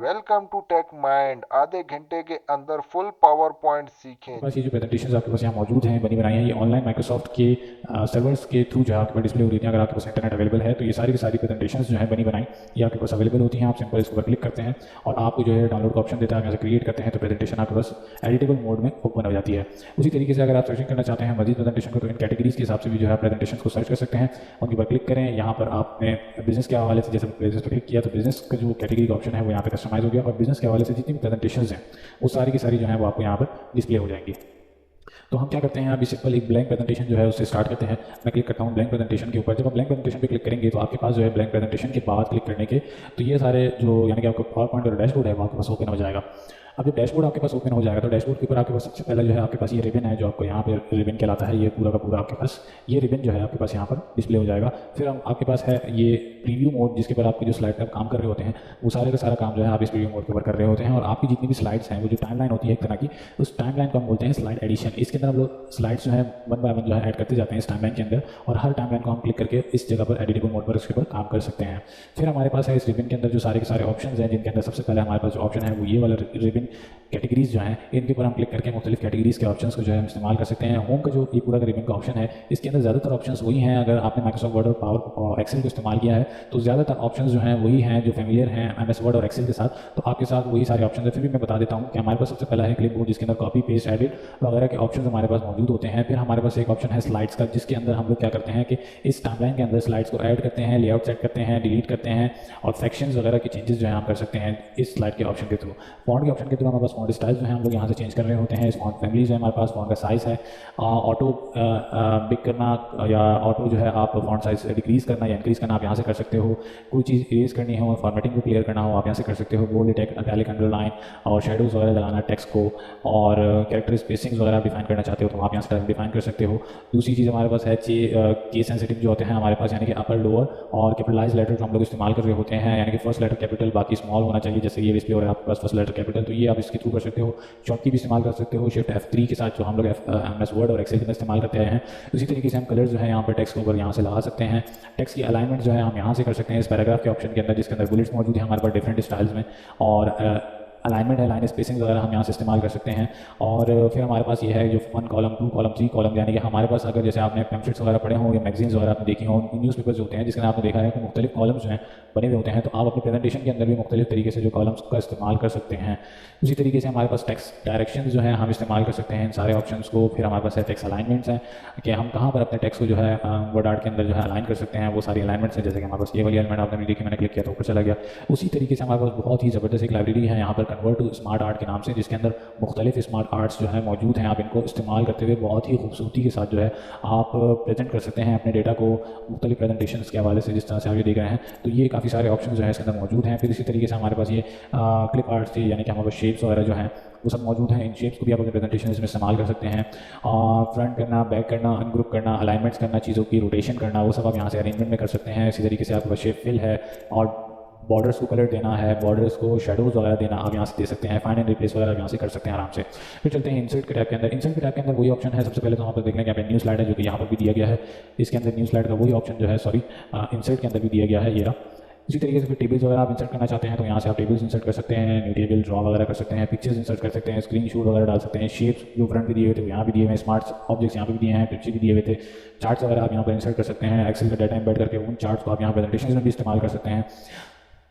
Welcome to take mind. आधे घंटे के अंदर फुल पावर पॉइंट सीखें। बस ये जो प्रेजेंटेशन आपके पास यहाँ मौजूद हैं बनी बनाई हैं, ये ऑनलाइन माइक्रोसॉफ्ट के सर्वर्स के थ्रू जो है आपके पास डिस्प्ले हो रही है। अगर आपके पास इंटरनेट अवेलेबल है तो ये सारी की सारी प्रेजेंटेशन जो है बनी बनाई ये आपके पास अवेलेबल होती हैं। आप सिंपल इसके ऊपर क्लिक करते हैं और आपको जो है डाउनलोड का ऑप्शन देता है। आप यहाँ से क्रिएट करते हैं तो प्रेजेंटेशन आपके पास एडिटेबल मोड में ओपन हो जाती है। उसी तरीके से अगर आप सर्चिंग करना चाहते हैं मजीद प्रेजेंटेशन को तो इन कैटेगरीज के हिसाब से भी जो है प्रेजेंटेशन को सर्च कर सकते हैं। उनके ऊपर क्लिक करें। यहाँ पर आपने बिजनेस के हवाले से जैसे बिजनेस पर क्लिक किया तो बिजनेस का जो कैटेगरी का ऑप्शन है वो यहाँ पे कस्टमाइज हो गया और बिजनेस के हवाले से जितनी भी प्रेजेंटेशन हैं वो सारी की सारी जो है वो आपको यहाँ पर डिस्प्ले हो जाएंगी। तो हम क्या करते हैं, अभी सिंपल एक ब्लैंक प्रेजेंटेशन जो है उससे स्टार्ट करते हैं। मैं क्लिक करता हूँ ब्लैंक प्रेजेंटेशन के ऊपर। जब आप ब्लैंक प्रेजेंटेशन पे क्लिक करेंगे तो आपके पास जो है ब्लैंक प्रेजेंटेशन के बाद क्लिक करने के तो ये सारे जो यानी कि आपका पावर पॉइंट और डैशबोर्ड है वो आपके पास ओपन हो जाएगा। अब जब डैशबोर्ड आपके पास ओपन हो जाएगा तो डैशबोर्ड के ऊपर आपके पास सबसे पहले जो है आपके पास ये रिबन है जो आपको यहाँ पे रिबन कहलाता है। ये पूरा का पूरा आपके पास ये रिबन जो है आपके पास यहाँ पर डिस्प्ले हो जाएगा। फिर हम आपके पास है ये प्रीव्यू मोड जिसके ऊपर आपके जो स्लाइड पर काम कर रहे होते हैं वो सारे का सारा काम जो है आप इस प्रीव्यू मोड के ऊपर कर रहे होते हैं। और आपकी जितनी भी स्लाइड्स हैं वो जो टाइमलाइन होती है एक तरह की, उस टाइमलाइन को हम बोलते हैं स्लाइड एडिशन। इसके अंदर हम लोग स्लाइड्स जो है वन बाय वन जो है ऐड करते जाते हैं इस टाइमलाइन के अंदर और हर टाइमलाइन को हम क्लिक करके इस जगह पर एडिटेबल मोड पर उसके ऊपर काम कर सकते हैं। फिर हमारे पास है इस रिबन के अंदर जो सारे के सारे ऑप्शन हैं जिनके अंदर सबसे पहले हमारे पास जो ऑप्शन है वो ये वाला रिबन कैटेगरीज जो हैं इनके ऊपर हम क्लिक करके मुख्तलिफ कैटेगरीज के ऑप्शंस को जो है हम इस्तेमाल कर सकते हैं। होम का जो ये पूरा रिबन का ऑप्शन है इसके अंदर ज़्यादातर ऑप्शंस वही हैं। अगर आपने माइक्रोसॉफ्ट वर्ड और पावर और एक्सेल को इस्तेमाल किया है तो ज़्यादातर ऑप्शंस जो हैं वही हैं जो फेमिलियर हैं एमएस वर्ड और एक्सेल के साथ। तो आपके साथ वही सारे ऑप्शन है। फिर भी मैं बता देता हूँ कि हमारे पास सबसे पहला है क्लिप बोर्ड जिसके अंदर कॉपी पेस्ट एडिट वगैरह के ऑप्शन हमारे पास मौजूद होते हैं। फिर हमारे पास एक ऑप्शन है स्लाइड्स का जिसके अंदर हम लोग क्या करते हैं कि इस टाइमलाइन के अंदर स्लाइड्स को ऐड करते हैं, लेआउट सेट करते हैं, डिलीट करते हैं और सेक्शंस वगैरह की चेंजेस जो है हम कर सकते हैं इस स्लाइड के ऑप्शन के थ्रू। फॉन्ट के ऑप्शन के थ्रू हमारे पास फॉन्ट स्टाइल जो है हम लोग यहाँ से चेंज कर रहे होते हैं। इस फॉन्ट फैमिलीज है हमारे पास, फॉन्ट का साइज़ है, ऑटो पिक करना या ऑटो जो है आप फॉन्ट साइज डिक्रीज़ करना या इंक्रीज़ करना आप यहाँ से कर सकते हो। कोई चीज़ इरेज करनी हो, फॉर्मेटिंग को क्लियर करना हो आप यहाँ से कर सकते हो। बोल्ड, इटैलिक, अंडरलाइन और शेडोज़ वगैरह लगाना टेक्स्ट को और कैरेक्टर स्पेसिंग्स वगैरह डिफाइन करना चाहते हो तो आप यहाँ से डिफाइन कर सकते हो। दूसरी चीज़ हमारे पास है केस सेंसिटिव जो होते हैं हमारे पास यानी कि अपर लोअर और कैपिटलाइज लेटर जो हम लोग इस्तेमाल कर रहे होते हैं यानी कि फर्स्ट लेटर कैपिटल बाकी स्मॉल होना चाहिए। जैसे ये डिस्प्ले हो रहा है आपके पास फर्स्ट लेटर कैपिटल तो ये आप इसके थ्रू कर सकते हो। शॉर्ट की भी इस्तेमाल कर सकते हो शिफ्ट F3 के साथ जो हम लोग एमएस वर्ड और एक्सेल के इस्तेमाल करते हैं। उसी तरीके से हम कलर जो है यहाँ पर टेक्स्ट के ऊपर यहाँ से लगा सकते हैं। टेक्स्ट की अलाइनमेंट जो है हम यहाँ से कर सकते हैं इस पैराग्राफ के ऑप्शन के अंदर जिसके अंदर बुलेट्स मौजूद है हमारे पास डिफरेंट स्टाइल्स में और अलाइनमेंट है, लाइन स्पेसिंग वगैरह हम यहाँ से इस्तेमाल कर सकते हैं। और फिर हमारे पास ये है जो 1 कॉलम 2 कॉलम 3 कॉलम यानी कि हमारे पास अगर जैसे आपने पैम्फलेट्स वगैरह पढ़े हों या मैगजीन्स वगैरह आपने देखी हों, न्यूज़पेपर्स होते हैं जिसके अंदर आपने देखा है कि मुख्तलिफ कॉलम्स जो हैं बने हुए होते हैं तो आप अपने प्रेजेंटेशन के अंदर भी मुख्तलिफ तरीके से जो कॉलम्स का इस्तेमाल कर सकते हैं। उसी तरीके से हमारे पास टेक्स्ट डायरेक्शन जो है हम इस्तेमाल कर सकते हैं इन सारे ऑप्शन को। फिर हमारे पास है टेक्स्ट अलाइनमेंट्स हैं कि हम कहाँ पर अपने टेक्स्ट को जो है वर्ड आर्ट के अंदर जो है अलाइन कर सकते हैं। वो सारी अलाइनमेंट्स हैं जैसे कि हमारे पास ये वाली एलिमेंट आपने देखी, मैंने क्लिक किया तो ऊपर चला गया। उसी तरीके से हमारे पास बहुत ही ज़बरदस्त एक लाइब्रेरी है यहाँ पर कन्वर्ट टू स्मार्ट आर्ट के नाम से जिसके अंदर मुख्तलिफ स्मार्ट आर्ट्स जो है मौजूद हैं। आप इनको इस्तेमाल करते हुए बहुत ही खूबसूरती के साथ जो है आप प्रेजेंट कर सकते हैं अपने डेटा को मुख्तलिफ प्रेजेंटेशन के हवाले से जिस तरह से आप ये देख रहे हैं। तो ये काफ़ी सारे ऑप्शन जो है इसके अंदर मौजूद हैं। फिर इसी तरीके से हमारे पास ये क्लिप आर्ट्स थी यानी कि हमारे पास शेप्स वगैरह जो हैं वो सब मौजूद हैं। इन शेप्स को भी आप अपने प्रेजेंटेशन में इस्तेमाल कर सकते हैं। फ्रंट करना, बैक करना, अनग्रुप करना, अलाइनमेंट्स करना, चीज़ों की रोटेशन करना वो सब आप यहाँ से अरेंजमेंट में कर सकते हैं। इसी तरीके से आपके पास शेप फिल है और बॉर्डर्स को कलर देना है, बॉर्डर्स को शेडोज़ वगैरह देना आप यहाँ से दे सकते हैं। फाइंड एंड रिप्लेस वगैरह यहाँ से कर सकते हैं आराम से। फिर चलते हैं इंसर्ट के टैब के अंदर। इंसर्ट के टैब के अंदर वही ऑप्शन है। सबसे पहले तो यहाँ पर देख लें कि यहाँ पे न्यू स्लाइड है जो कि यहाँ पर भी दिया गया है। इसके अंदर न्यू स्लाइड का वही ऑप्शन जो है इंसर्ट के अंदर भी दिया गया है ये रहा। इसी तरीके से फिर टेबल्स वगैरह आप इंसर्ट करना चाहते हैं तो यहाँ से आप टेबल्स इंसर्ट कर सकते हैं, न्यू टेबल ड्रॉ वगैरह कर सकते हैं, पिक्चर्स इंसर्ट कर सकते हैं, स्क्रीन शॉट वगैरह डाल सकते हैं। शेप्स जो फ्रंट भी दिए हुए थे यहाँ भी दिए हुए हैं, स्मार्ट ऑब्जेक्ट्स यहाँ पे भी दिए हैं, पिक्चर भी दिए हुए थे, चार्ट्स वगैरह आप यहाँ पर इंसर्ट कर सकते हैं। एक्सेल का डाटा एम्बेड करके उन चार्ट्स को आप यहाँ प्रेजेंटेशन में भी इस्तेमाल कर सकते हैं।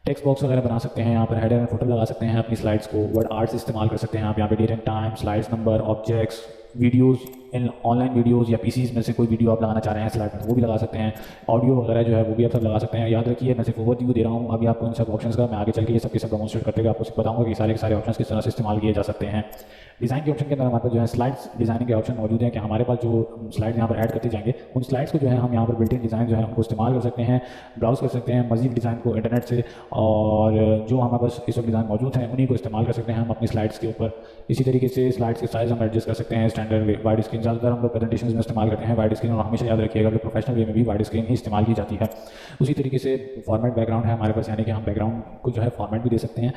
टेक्स्ट बॉक्स वगैरह बना सकते हैं, यहाँ पर हेडर एंड फुटर लगा सकते हैं अपनी स्लाइड्स को। वर्ड आर्ट्स इस्तेमाल कर सकते हैं आप यहाँ पे date and time, slides number, objects, videos, इन ऑनलाइन वीडियोस या पीसीज में से कोई वीडियो आप लगाना चाह रहे हैं स्लाइड में तो वो भी लगा सकते हैं। ऑडियो वगैरह जो है वो भी आप सब लगा सकते हैं। याद रखिए मैं सिर्फ ओवरव्यू दे रहा हूँ, अभी आपको इन सब ऑप्शंस का मैं आगे चल के ये सब के सब डेमोंस्ट्रेट करते हुए आपको बताऊंगा कि सारे के सारे ऑप्शंस किस तरह से इस्तेमाल किए जा सकते हैं। डिज़ाइन के ऑप्शन के अंदर हमारे पास जो है स्लाइड्स डिज़ाइनिंग के ऑप्शन मौजूद हैं कि हमारे पास जो स्लाइड्स यहाँ पर ऐड करते जाएंगे उन स्लाइड्स को जो है हम यहाँ पर बिल्ट इन डिज़ाइन जो है उनको इस्तेमाल कर सकते हैं, ब्राउज कर सकते हैं मजीद डिज़ाइन को इंटरनेट से और जो हमारे पास इस वक्त डिज़ाइन मौजूद हैं उन्हीं को इस्तेमाल कर सकते हैं हम अपनी स्लाइड्स के ऊपर। इसी तरीके से स्लाइड्स के साइज़ हम एडजस्ट कर सकते हैं, स्टैंडर्ड वाइड स्क्रीन ज़्यादातर हम लोग प्रेजेंटेशन में इस्तेमाल करते हैं वाइड स्क्रीन, और हमेशा याद रखिएगा कि प्रोफेशनल वे में भी वाइड स्क्रीन ही इस्तेमाल की जाती है। उसी तरीके से फॉर्मेट बैकग्राउंड है हमारे पास, यानी कि हम बैकग्राउंड को जो है फॉर्मेट भी दे सकते हैं,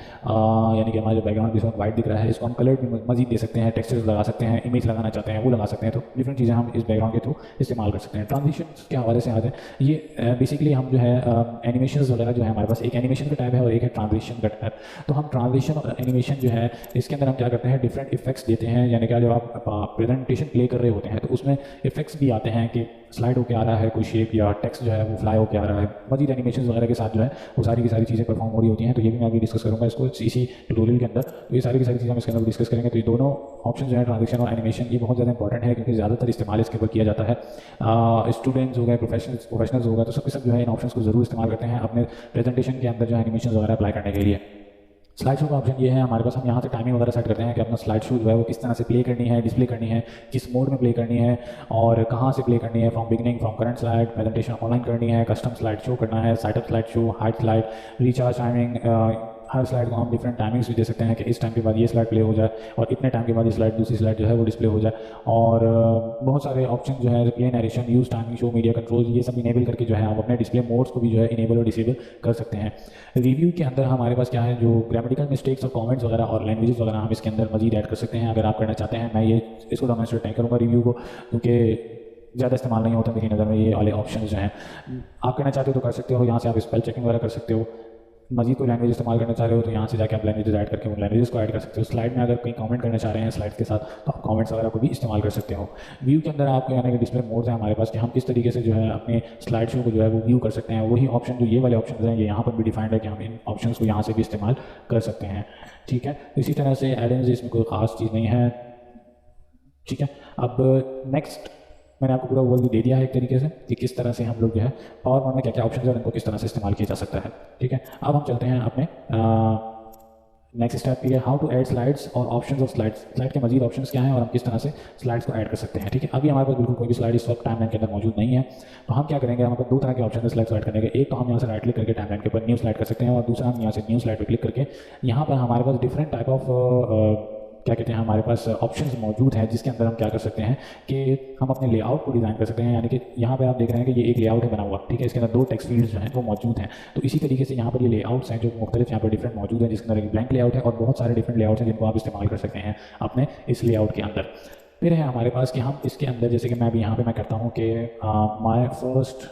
यानी कि हमारा जो बैकग्राउंड जिस वक्त वाइट दिख रहा है इसको हम कलर भी मजीद दे सकते हैं, टेक्सचर्स लगा सकते हैं, इमेज लगाना चाहते हैं वो लगा सकते हैं, तो डिफरेंट चीज़ें हम इस बैकग्राउंड के थ्रू इस्तेमाल कर सकते हैं। ट्रांजिशन के हवाले से आते हैं, ये बेसिकली हम जो है एनिमेशन वगैरह जो है हमारे पास एक एनिमेशन का टाइप है और एक है ट्रांजिशन का टाइप। तो हम ट्रांजिशन और एनिमेशन जो है इसके अंदर हम क्या करते हैं, डिफरेंट इफेक्ट्स देते हैं, यानी कि जब आप प्रेजेंटेशन प्ले कर रहे होते हैं तो उसमें इफेक्ट्स भी आते हैं कि स्लाइड होकर आ रहा है कोई शेप या टेक्स्ट जो है वो फ्लाई होकर आ रहा है, मजीद एनिमेशन वगैरह के साथ जो है वो सारी की सारी चीज़ें परफॉर्म हो रही होती हैं। तो ये भी मैं अभी डिस्कस करूँगा इसको इसी ट्यूटोरियल के अंदर। तो ये सारी की सारी चीज़ें हम इसके अंदर डिस्कस करेंगे। तो ये दोनों ऑप्शन जो है ट्रांजिशन और एनिमेशन ये बहुत ज़्यादा इंपॉर्टेंट है, क्योंकि ज़्यादातर इस्तेमाल इसके ऊपर किया जाता है। स्टूडेंट्स हो गए, प्रोफेशनल्स हो गए, तो सबके सब जो है इन ऑप्शन को ज़रूर इस्तेमाल करते हैं अपने प्रेजेंटेशन के अंदर जो है एनिमेशन वगैरह अप्लाई करने के लिए। स्लाइड शो का ऑप्शन ये है हमारे पास, हम यहाँ से टाइमिंग वगैरह सेट करते हैं कि अपना स्लाइड शो जो है वो किस तरह से प्ले करनी है, डिस्प्ले करनी है, किस मोड में प्ले करनी है और कहाँ से प्ले करनी है, from beginning, from current slide, presentation online करनी है, कस्टम स्लाइड शो करना है, setup slide show, hide slide, recharge timing. हर स्लाइड को हम डिफरेंट टाइमिंग्स भी दे सकते हैं कि इस टाइम के बाद ये स्लाइड प्ले हो जाए और इतने टाइम के बाद ये स्लाइड दूसरी स्लाइड जो है वो डिस्प्ले हो जाए। और बहुत सारे ऑप्शन जो है play narration, use timing, show media control, ये सब इनेबल करके जो है आप अपने डिस्प्ले मोड्स को भी जो है इनेबल और डिसेबल कर सकते हैं। रिव्यू के अंदर हमारे पास क्या है, जो ग्रामेटिकल मिस्टेक्स और कमेंट्स वगैरह और लैंग्वेजेस वगैरह हम इसके अंदर मजीद ऐड कर सकते हैं अगर आप करना चाहते हैं। मैं ये इसको डेमोंस्ट्रेट नहीं करूँगा रिव्यू को, क्योंकि ज़्यादा इस्तेमाल नहीं होता मेरी नज़र में ये वाले ऑप्शन जो हैं। आप करना चाहते हो तो कर सकते हो, यहाँ से आप स्पेल चेकिंग वगैरह कर सकते हो। मजीद कोई लैंग्वेज इस्तेमाल करना चाह रहे हो तो यहाँ से जाके आप लैंग्वेजेस ऐड करके उन लैंग्वेजेस को ऐड कर सकते हो। स्लाइड में अगर कहीं कमेंट करना चाह रहे हैं स्लाइड के साथ तो आप कमेंट्स वगैरह को भी इस्तेमाल कर सकते हो। व्यू के अंदर आपको यानी कि डिस्प्ले मोड्स हैं हमारे पास कि हम किस तरीके से जो है अपने स्लाइड शो को जो है वो व्यू कर सकते हैं। वही ऑप्शन जो ये वाले ऑप्शन हैं ये यहाँ पर भी डिफाइंड है कि हम इन ऑप्शन को यहाँ से भी इस्तेमाल कर सकते हैं। ठीक है, इसी तरह से एडेंस इसमें कोई ख़ास चीज़ नहीं है। ठीक है, अब नेक्स्ट मैंने आपको पूरा ओवरव्यू दे दिया है एक तरीके से कि किस तरह से हम लोग जो है पावर पॉइंट में क्या क्या ऑप्शन है और इनको किस तरह से इस्तेमाल किया जा सकता है। ठीक है, अब हम चलते हैं अपने नेक्स्ट स्टेप की है हाउ टू ऐड स्लाइड्स और ऑप्शंस ऑफ स्लाइड्स। स्लाइड के मजीद ऑप्शंस क्या हैं और हम किस तरह से स्लाइड्स को ऐड कर सकते हैं। ठीक है, अभी हमारे पास बिल्कुल कोई भी स्लाइड इस वक्त टाइमलाइन के अंदर मौजूद नहीं है, तो हम क्या करेंगे, हमारे पास दो तरह के ऑप्शन है स्लाइड्स ऐड करने के। एक तो हम यहाँ से राइट क्लिक करके टाइमलाइन के ऊपर न्यू स्लाइड कर सकते हैं और दूसरा हम यहाँ से न्यू स्लाइड पर क्लिक करके यहाँ पर हमारे पास डिफरेंट टाइप ऑफ क्या कहते हैं हमारे पास ऑप्शंस मौजूद हैं जिसके अंदर हम क्या कर सकते हैं कि हम अपने लेआउट को डिज़ाइन कर सकते हैं। यानी कि यहाँ पे आप देख रहे हैं कि ये एक लेआउट है बना हुआ, ठीक है, इसके अंदर दो टेक्स्ट फील्ड्स जो हैं वो मौजूद हैं। तो इसी तरीके से यहाँ पर ये लेआउट्स हैं जो मुख्तलिफ यहाँ पर डिफरेंट मौजूद हैं, जिसके अंदर एक ब्लैंक लेआउट है और बहुत सारे डिफरेंट लेआउट्स हैं जिनको आप इस्तेमाल कर सकते हैं अपने इस लेआउट के अंदर। फिर है हमारे पास कि हम इसके अंदर जैसे कि मैं अभी यहाँ पर मैं करता हूँ कि माई फर्स्ट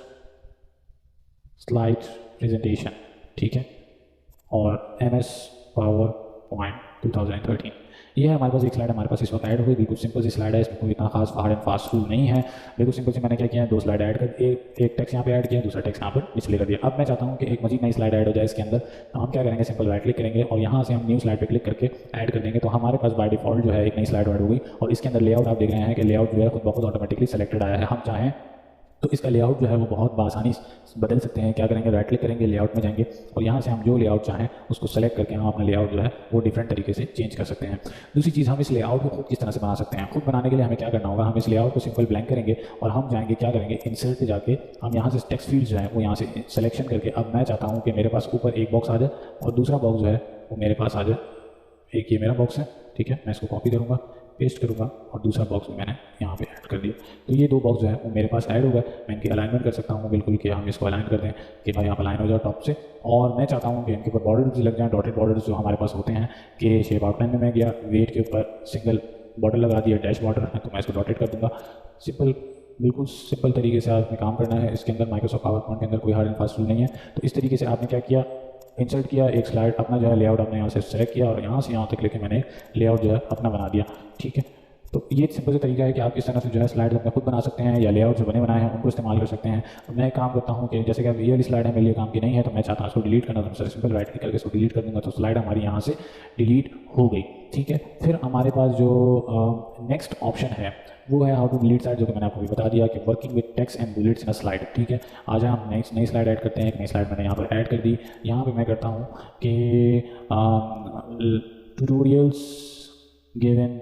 स्लाइड प्रेजेंटेशन, ठीक है, और MS पावर पॉइंट 2013 ये है हमारे पास एक स्लाइड हमारे पास इस वक्त ऐड हो गई। बिल्कुल सिंपल सी स्लाइड है, इसमें कोई इतना खास हार्ड एंड फास्ट रूल नहीं है। बिल्कुल सिंपल से मैंने क्या किया है, दो स्लाइड ऐड कर एक टेक्स्ट यहाँ पे ऐड किया, दूसरा टेक्स्ट यहाँ पर डिस्प्ले कर दिया। अब मैं चाहता हूँ कि एक मजीद नई स्लाइड ऐड हो जाए इसके अंदर, तो हम क्या करेंगे, सिंपल राइट क्लिक करेंगे और यहाँ से हम न्यू स्लाइड पर क्लिक करके ऐड कर देंगे। तो हमारे पास बाय डिफॉल्ट जो है एक नई स्लाइड ऐड हो गई और इसके अंदर लेआउट आप देख रहे हैं कि लेआउट जो है खुद बहुत ऑटोमेटिकली सेलेक्टेड आया है। हम चाहें तो इसका लेआउट जो है वो बहुत आसानी से बदल सकते हैं। क्या करेंगे, राइट क्लिक करेंगे, लेआउट में जाएंगे और यहाँ से हम जो लेआउट चाहें उसको सेलेक्ट करके हम अपना लेआउट जो है वो डिफरेंट तरीके से चेंज कर सकते हैं। दूसरी चीज़, हम इस लेआउट को खुद किस तरह से बना सकते हैं। खुद बनाने के लिए हमें क्या करना होगा, हम इस लेआउट को सिंपल ब्लैंक करेंगे और हम जाएंगे क्या करेंगे, इंसर्ट पे जाके हम यहाँ से टेक्स्ट फील्ड जो है वो यहाँ से सिलेक्शन करके अब मैं चाहता हूँ कि मेरे पास ऊपर एक बॉक्स आ जाए और दूसरा बॉक्स जो है वो मेरे पास आ जाए। एक ये मेरा बॉक्स है, ठीक है, मैं इसको कॉपी करूँगा, पेस्ट करूँगा और दूसरा बॉक्स भी मैंने यहाँ पे ऐड कर दिया। तो ये दो बॉक्स जो है वो मेरे पास ऐड हो गए। मैं इनकी अलाइनमेंट कर सकता हूँ बिल्कुल कि हम इसको अलाइन कर दें कि भाई आप अलाइन हो जाओ टॉप से। और मैं चाहता हूँ कि इनके ऊपर बॉर्डर्स लग जाएँ, डॉटेड बॉर्डर्स जो हमारे पास होते हैं कि शेप आउटलाइन में मैं गया, वेट के ऊपर सिंगल बॉर्डर लगा दिया, डैश बॉर्डर है, तो मैं इसको डॉटेड कर दूँगा। सिंपल, बिल्कुल सिंपल तरीके से आपने काम करना है। इसके अंदर माइक्रोसॉफ्ट पावर पॉइंट के अंदर कोई हार्ड एंड फास्ट रूल नहीं है। तो इस तरीके से आपने क्या किया, इंसर्ट किया एक स्लाइड, अपना जो है लेआउट आपने यहाँ से सेलेक्ट किया और यहाँ से यहाँ तक लेके मैंने लेआउट जो है अपना बना दिया। ठीक है, तो ये सिंपल सा तरीका है कि आप इस तरह से जो है स्लाइड अपने खुद बना सकते हैं या लेआउट जो बने बनाए हैं उनको इस्तेमाल कर सकते हैं। तो मैं काम करता हूँ कि जैसे कि अब ये वाली स्लाइड है मेरे लिए काम की नहीं है, तो मैं चाहता हूँ इसको डिलीट करना, तो मैं सिंपल राइट क्लिक करके इसको डिलीट कर दूँगा, तो स्लाइड हमारी यहाँ से डिलीट हो गई। ठीक है, फिर हमारे पास जो नेक्स्ट ऑप्शन है वो है हाउ टू डिलीट स्लाइड, जो कि मैंने आपको भी बता दिया कि working with text and bullets in a slide. ठीक है, आज हम नेक्स्ट नई स्लाइड ऐड करते हैं। एक नई स्लाइड मैंने यहाँ पर ऐड कर दी। यहाँ पे मैं करता हूँ कि tutorials given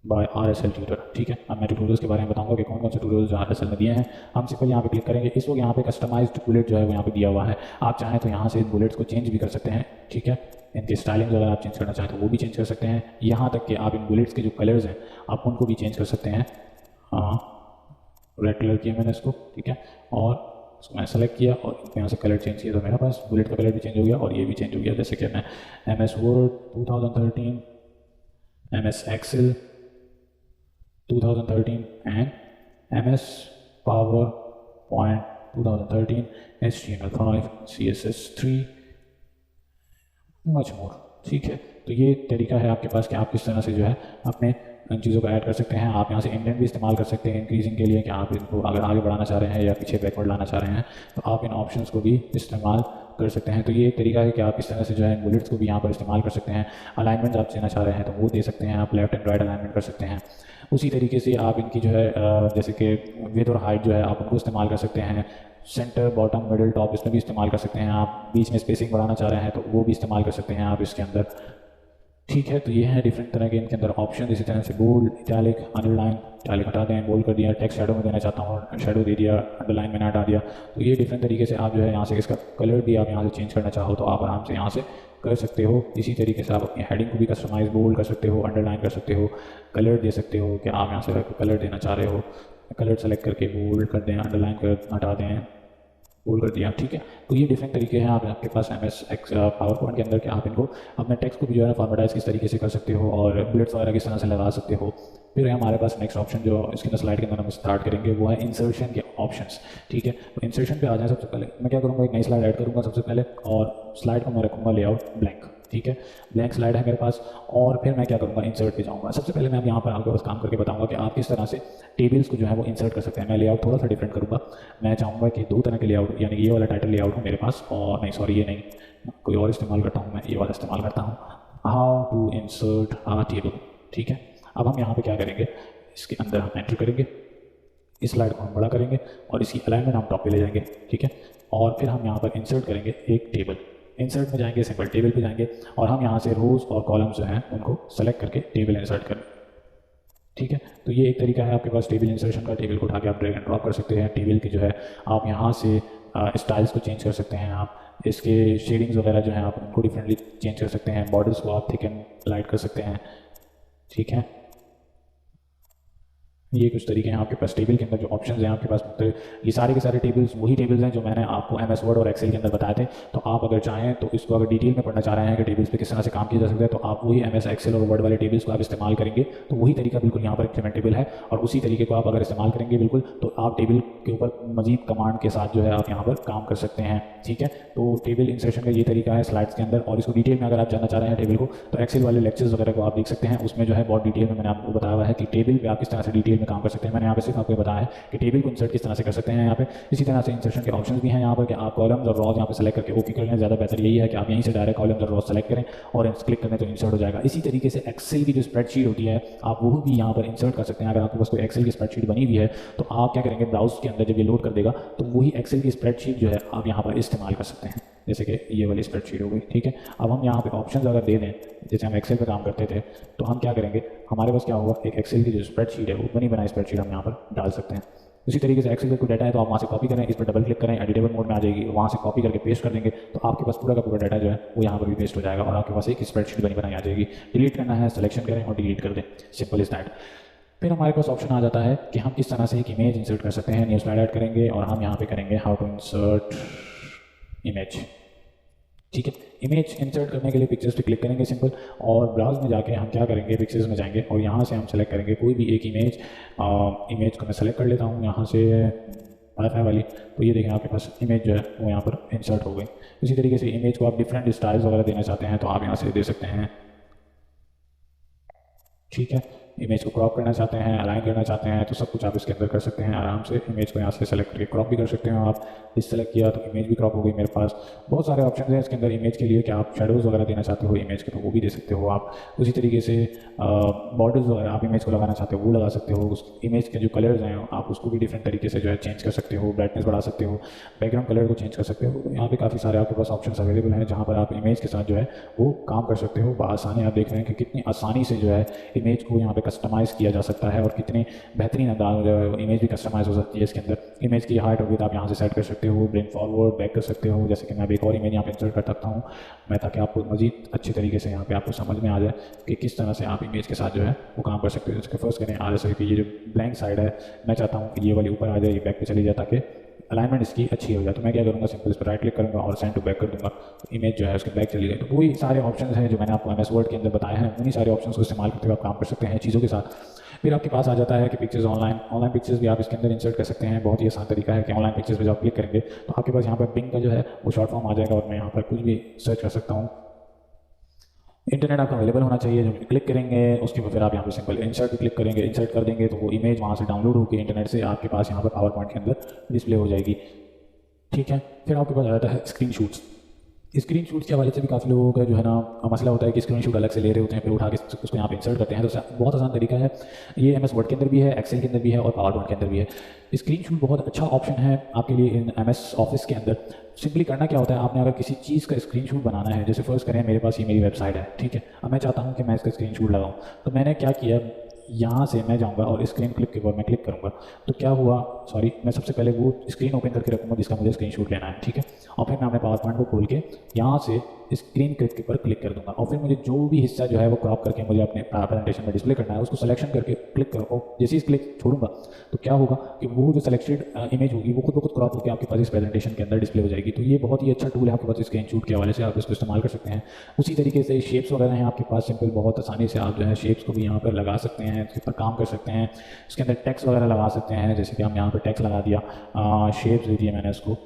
by RSL tutor. ठीक है, अब मैं ट्यूटोरियल्स के बारे में बताऊंगा कि कौन कौन से ट्यूटोरियल्स जो RSL में दिए हैं। हम सिंपल यहाँ पे क्लिक करेंगे। इस वक्त यहाँ पे कस्टमाइज्ड बुलेट जो है वो यहाँ पे दिया हुआ है। आप चाहें तो यहाँ से इन बुलेट्स को चेंज भी कर सकते हैं। ठीक है, इनके स्टाइलिंग अगर आप चेंज करना चाहें तो वो भी चेंज कर सकते हैं। यहाँ तक कि आप इन बुलेट्स के जो कलर्स हैं आप उनको भी चेंज कर सकते हैं। रेड कलर किया मैंने इसको, ठीक है, और इसको मैंने सेलेक्ट किया और यहाँ से कलर चेंज किया तो मेरे पास बुलेट का कलर भी चेंज हो गया और ये भी चेंज हो गया। जैसे कि मैं MS Word 2013, MS Excel 2013 and MS PowerPoint 2013, HTML5, CSS3, much more, ठीक है। तो ये तरीका है आपके पास कि आप किस तरह से जो है अपने इन चीज़ों को ऐड कर सकते हैं। आप यहाँ से इंडेंट भी इस्तेमाल कर सकते हैं इंक्रीजिंग के लिए, कि आप इनको अगर आगे बढ़ाना चाह रहे हैं या पीछे बैकवर्ड लाना चाह रहे हैं तो आप इन ऑप्शंस को भी इस्तेमाल कर सकते हैं। तो ये एक तरीका है कि आप इस तरह से जो है बुलेट्स को भी यहाँ पर इस्तेमाल कर सकते हैं। अलाइनमेंट आप देना चाह रहे हैं तो वो दे सकते हैं, आप लेफ्ट एंड राइट अलाइनमेंट कर सकते हैं। उसी तरीके से आप इनकी जो है जैसे कि विड्थ और हाइट जो है आप उनको इस्तेमाल कर सकते हैं। सेंटर, बॉटम, मिडिल, टॉप इसमें भी इस्तेमाल कर सकते हैं। आप बीच में स्पेसिंग बढ़ाना चाह रहे हैं तो वो भी इस्तेमाल कर सकते हैं आप इसके अंदर, ठीक है। तो ये है डिफरेंट तरह के इनके अंदर ऑप्शन। इसी तरह से बोल्ड, इटैलिक, अंडरलाइन, इटैलिक हटा दें, बोल्ड कर दिया, टेक्स्ट शैडो में देना चाहता हूँ, शैडो दे दिया, अंडरलाइन मैंने हटा दिया। तो ये डिफरेंट तरीके से आप जो है यहाँ से इसका कलर भी आप यहाँ से चेंज करना चाहो तो आप आराम से यहाँ से कर सकते हो। इसी तरीके से आप अपनी हेडिंग को भी कस्टमाइज, बोल्ड कर सकते हो, अंडरलाइन कर सकते हो, कलर दे सकते हो कि आप यहाँ से कलर देना चाह रहे हो, कलर सेलेक्ट करके बोल्ड कर दें, अंडरलाइन कर हटा दें, बोल्ड कर दिया, ठीक है। तो ये डिफरेंट तरीके हैं आप आपके पास MS PowerPoint के अंदर कि आप इनको अपने टेक्स्ट को भी जो है ना फॉर्मेटाइज किस तरीके से कर सकते हो और बुलेट्स वगैरह किस तरह से लगा सकते हो। फिर हमारे पास नेक्स्ट ऑप्शन जो इसके अंदर स्लाइड के अंदर हम स्टार्ट करेंगे वो है इंसर्शन के ऑप्शंस, ठीक है। तो इंसर्शन पे आ जाए सबसे पहले मैं क्या करूँगा, एक नई स्लाइड ऐड करूँगा सबसे पहले और स्लाइड को मैं रखूँगा लेआउट ब्लैंक, ठीक है। ब्लैंक स्लाइड है मेरे पास और फिर मैं क्या करूँगा, इंसर्ट पे जाऊँगा। सबसे पहले मैं अब यहाँ पर आपके पास काम करके बताऊँगा कि आप किस तरह से टेबल्स को जो है वो इंसर्ट कर सकते हैं। मैं लेआउट थोड़ा सा डिफरेंट करूँगा। मैं चाहूँगा कि दो तरह के लेआउट, यानी कि ये वाला टाइटल लेआउट हो मेरे पास, और नहीं सॉरी ये नहीं, कोई और इस्तेमाल करता हूँ, मैं ये वाला इस्तेमाल करता हूँ, how to insert a table, ठीक है। अब हम यहाँ पर क्या करेंगे, इसके अंदर हम एंटर करेंगे, इस स्लाइड को हम बड़ा करेंगे और इसकी अलाइनमेंट हम टॉप पे ले जाएंगे, ठीक है। और फिर हम यहाँ पर इंसर्ट करेंगे एक टेबल, इंसर्ट में जाएंगे, सिंपल टेबल पे जाएंगे और हम यहाँ से रोज़ और कॉलम्स जो हैं उनको सेलेक्ट करके टेबल इंसर्ट करें, ठीक है। तो ये एक तरीका है आपके पास टेबल इंसर्शन का। टेबल को उठा के आप ड्रैग एंड ड्रॉप कर सकते हैं। टेबल की जो है आप यहाँ से स्टाइल्स को चेंज कर सकते हैं, आप इसके शेडिंग्स वगैरह जो हैं आप उनको डिफरेंटली चेंज कर सकते हैं, बॉर्डर्स को आप थिक एंड लाइट कर सकते हैं, ठीक है। ये कुछ तरीके हैं आपके पास टेबल के अंदर जो ऑप्शंस हैं आपके पास। तो ये सारे के सारे टेबल्स वही टेबल्स हैं जो मैंने आपको MS Word और Excel के अंदर बताए थे। तो आप अगर चाहें तो इसको अगर डिटेल में पढ़ना चाह रहे हैं कि टेबल्स पे किस तरह से काम किया जा सकता है तो आप वही MS Excel और Word वाले टेबल्स को आप इस्तेमाल करेंगे तो वही तरीका बिल्कुल यहाँ पर इम्प्लीमेंटेबल है। और उसी तरीके को आप अगर इस्तेमाल करेंगे बिल्कुल तो आप टेबल के ऊपर मजीद कमांड के साथ जो है आप यहाँ पर काम कर सकते हैं, ठीक है। तो टेबल इंसर्शन का ये तरीका है स्लाइड्स के अंदर। और इसको डिटेल में अगर आप जानना चाह रहे हैं टेबल को तो एक्सेल वाले लेक्चर्स वगैरह को आप देख सकते हैं, उसमें जो है बहुत डिटेल में मैंने आपको बताया हुआ है कि टेबल पे आप किस तरह से डिटेल में काम कर सकते हैं। मैंने यहाँ पे सिर्फ आपको बताया है कि टेबल को इंसर्ट किस तरह से कर सकते हैं यहाँ पे। इसी तरह से इंसर्शन के ऑप्शंस भी हैं यहाँ पर कि आप कॉलम्स और रॉज यहाँ पे सेलेक्ट करके ओके कर लें। ज़्यादा बेहतर यही है कि आप यहीं से डायरेक्ट कॉलम्स और रॉज सेलेक्ट करें और क्लिक करें तो इंसर्ट हो जाएगा। इसी तरीके से एक्सेल की जो स्प्रेडशीट होती है आप वो भी यहाँ पर इंसर्ट कर सकते हैं। अगर आपके पास कोई एक्सेल की स्प्रेडशीट बनी हुई है तो आप क्या करेंगे, ब्राउज के अंदर जब ये लोड कर देगा तो वही एक्सेल की स्प्रेडशीट जो है आप यहाँ पर इस्तेमाल कर सकते हैं, जैसे कि ये वाली स्प्रेडशीट हो गई, ठीक है। अब हम यहाँ पे ऑप्शंस अगर दे दें, जैसे हम एक्सेल पे काम करते थे तो हम क्या करेंगे, हमारे पास क्या होगा, एक एक्सेल की जो स्प्रेडशीट है वो बनी बनाई स्प्रेडशीट हम यहाँ पर डाल सकते हैं। उसी तरीके से एक्सेल का कोई डाटा है तो आप वहाँ से कॉपी करें, इस पर डबल क्लिक करें, एडिटेबल मोड में आ जाएगी, वहाँ से कॉपी करके पेस्ट कर देंगे तो आपके पास पूरा का पूरा डाटा जो है वो यहाँ पर भी पेस्ट हो जाएगा और आपके पास एक स्प्रेडशीट बनी बनाई आ जाएगी। डिलीट करना है, सिलेक्शन करें और डिलीट कर दें, सिंपल इज दैट। फिर हमारे पास ऑप्शन आ जाता है कि हम किस तरह से एक इमेज इंसर्ट कर सकते हैं। न्यू स्लाइड ऐड करेंगे और हम यहाँ पे करेंगे हाउ टू इंसर्ट इमेज, ठीक है। इमेज इंसर्ट करने के लिए पिक्चर्स पे क्लिक करेंगे सिंपल और ब्राउज में जाके हम क्या करेंगे, पिक्चर्स में जाएंगे और यहाँ से हम सेलेक्ट करेंगे कोई भी एक इमेज। इमेज को मैं सेलेक्ट कर लेता हूँ यहाँ से वाईफाई वाली। तो ये देखें आपके पास इमेज जो है वो यहाँ पर इंसर्ट हो गई। इसी तरीके से इमेज को आप डिफरेंट स्टाइल्स वगैरह देना चाहते हैं तो आप यहाँ से दे सकते हैं, ठीक है। इमेज को क्रॉप करना चाहते हैं, अलाइन करना चाहते हैं तो सब कुछ आप इसके अंदर कर सकते हैं आराम से। इमेज को यहाँ से सेलेक्ट करके क्रॉप भी कर सकते हैं आप। इस सेलेक्ट किया तो इमेज भी क्रॉप हो गई मेरे पास। बहुत सारे ऑप्शन हैं इसके अंदर इमेज के लिए कि आप शेडोज़ वगैरह देना चाहते हो इमेज के तो वो भी दे सकते हो आप। उसी तरीके से बॉर्डर्स वगैरह आप इमेज को लगाना चाहते हो वो लगा सकते हो। उस इमेज के जो कलर्स हैं आप उसको भी डिफरेंट तरीके से जो है चेंज कर सकते हो, ब्राइटनेस बढ़ा सकते हो, बैकग्राउंड कलर को चेंज कर सकते हो। यहाँ पे काफ़ी सारे आपके पास ऑप्शन अवेलेबल हैं जहाँ पर आप इमेज के साथ जो है वो काम कर सकते हो बआसानी। आप देख रहे हैं कि कितनी आसानी से जो है इमेज को यहाँ पे कस्टमाइज़ किया जा सकता है और कितने बेहतरीन अंदाज में जो है इमेज भी कस्टमाइज़ हो सकती है इसके अंदर। इमेज की हाइट और विड्थ आप यहाँ से सेट कर सकते हो, ब्रिंग फॉरवर्ड बैक कर सकते हो। जैसे कि मैं अब एक और इमेज यहाँ पे इंसर्ट कर सकता हूँ मैं, ताकि आपको मज़ीद अच्छे तरीके से यहाँ पे आपको समझ में आ जाए कि किस तरह से आप इमेज के साथ जो है वो काम कर सकते हो। जैसे फर्स्ट करें RSI की ये जो ब्लैंक साइड है, मैं चाहता हूँ कि ये वाली ऊपर आ जाए, ये बैक पे चली जाए, ताकि अलाइनमेंट इसकी अच्छी हो जाए। तो मैं क्या करूँगा, सिंपल इस पर राइट क्लिक करूँगा और सेंड टू बैक कर दूँगा, तो इमेज जो है उसके बैक चली गई। तो वही सारे ऑप्शन हैं जो मैंने आपको MS वर्ड के अंदर बताए हैं, उन्हीं सारे ऑप्शन को इस्तेमाल करते हुए आप काम कर सकते हैं चीज़ों के साथ। फिर आपके पास आ जाता है कि पिक्चर्स ऑनलाइन पिक्चर्स भी आप इसके अंदर इंसर्ट कर सकते हैं। बहुत ही आसान तरीका है कि ऑनलाइन पिक्चर्स पे जब आप क्लिक करेंगे तो आपके पास यहाँ पर बिंग का जो है वो शॉर्ट फॉर्म आ जाएगा और मैं यहाँ पर कुछ भी सर्च कर सकता हूँ। इंटरनेट आपका अवेलेबल होना चाहिए। जब क्लिक करेंगे उसके बाद फिर आप यहाँ पर सिंपल इंसर्ट पे क्लिक करेंगे, इंसर्ट कर देंगे तो वो इमेज वहाँ से डाउनलोड होकर इंटरनेट से आपके पास यहाँ पर पावर पॉइंट के अंदर डिस्प्ले हो जाएगी। ठीक है, फिर आपके पास आ जाता है स्क्रीनशॉट्स। स्क्रीनशॉट्स के हवाले से भी काफ़ी लोगों का जो है ना मसला होता है कि स्क्रीनशॉट अलग से ले रहे होते हैं, फिर उठा के उसको यहाँ पे इंसर्ट करते हैं। तो बहुत आसान तरीका है, ये MS वर्ड के अंदर भी है, एक्सेल के अंदर भी है और पावर पॉइंट के अंदर भी है। स्क्रीनशॉट बहुत अच्छा ऑप्शन है आपके लिए इन MS ऑफिस के अंदर। सिंपली करना क्या होता है, आपने अगर किसी चीज़ का स्क्रीनशॉट बनाना है, जैसे फर्स्ट करें मेरे पास ये मेरी वेबसाइट है, ठीक है, अब मैं चाहता हूँ कि मैं इसका स्क्रीनशॉट लगाऊँ। तो मैंने क्या किया, यहाँ से मैं जाऊँगा और स्क्रीन क्लिक के ऊपर मैं क्लिक करूँगा तो क्या हुआ, सॉरी, मैं सबसे पहले वो स्क्रीन ओपन करके रखूँगा जिसका मुझे स्क्रीनशॉट लेना है, ठीक है। और फिर मैं अपने पावर पॉइंट को खोल के यहाँ से स्क्रीन क्लिक के ऊपर क्लिक कर दूँगा और फिर मुझे जो भी हिस्सा जो है वो क्रॉप करके मुझे अपने प्रेजेंटेशन में डिस्प्ले करना है उसको सिलेक्शन करके क्लिक करो। और जैसे ही क्लिक छोड़ूंगा तो क्या होगा कि वो जो सिलेक्टेड इमेज होगी वो खुद ब खुद क्रॉप होकर आपके पास इस प्रेजेंटेशन के अंदर डिस्प्ले हो जाएगी। तो ये बहुत ही अच्छा टूल है आपके पास स्क्रीनशॉट के हवाले से, आप इसको इस्तेमाल कर सकते हैं। उसी तरीके से शेप्स वगैरह हैं आपके पास, सिंपल बहुत आसानी से आप जो है शेप्स को भी यहाँ पर लगा सकते हैं, इसके ऊपर काम कर सकते हैं। इसके अंदर टेक्स्ट वगैरह लगा सकते हैं, जैसे कि हम यहाँ पर टेक्स्ट लगा दिया, शेप्स दे दिए मैंने इसको।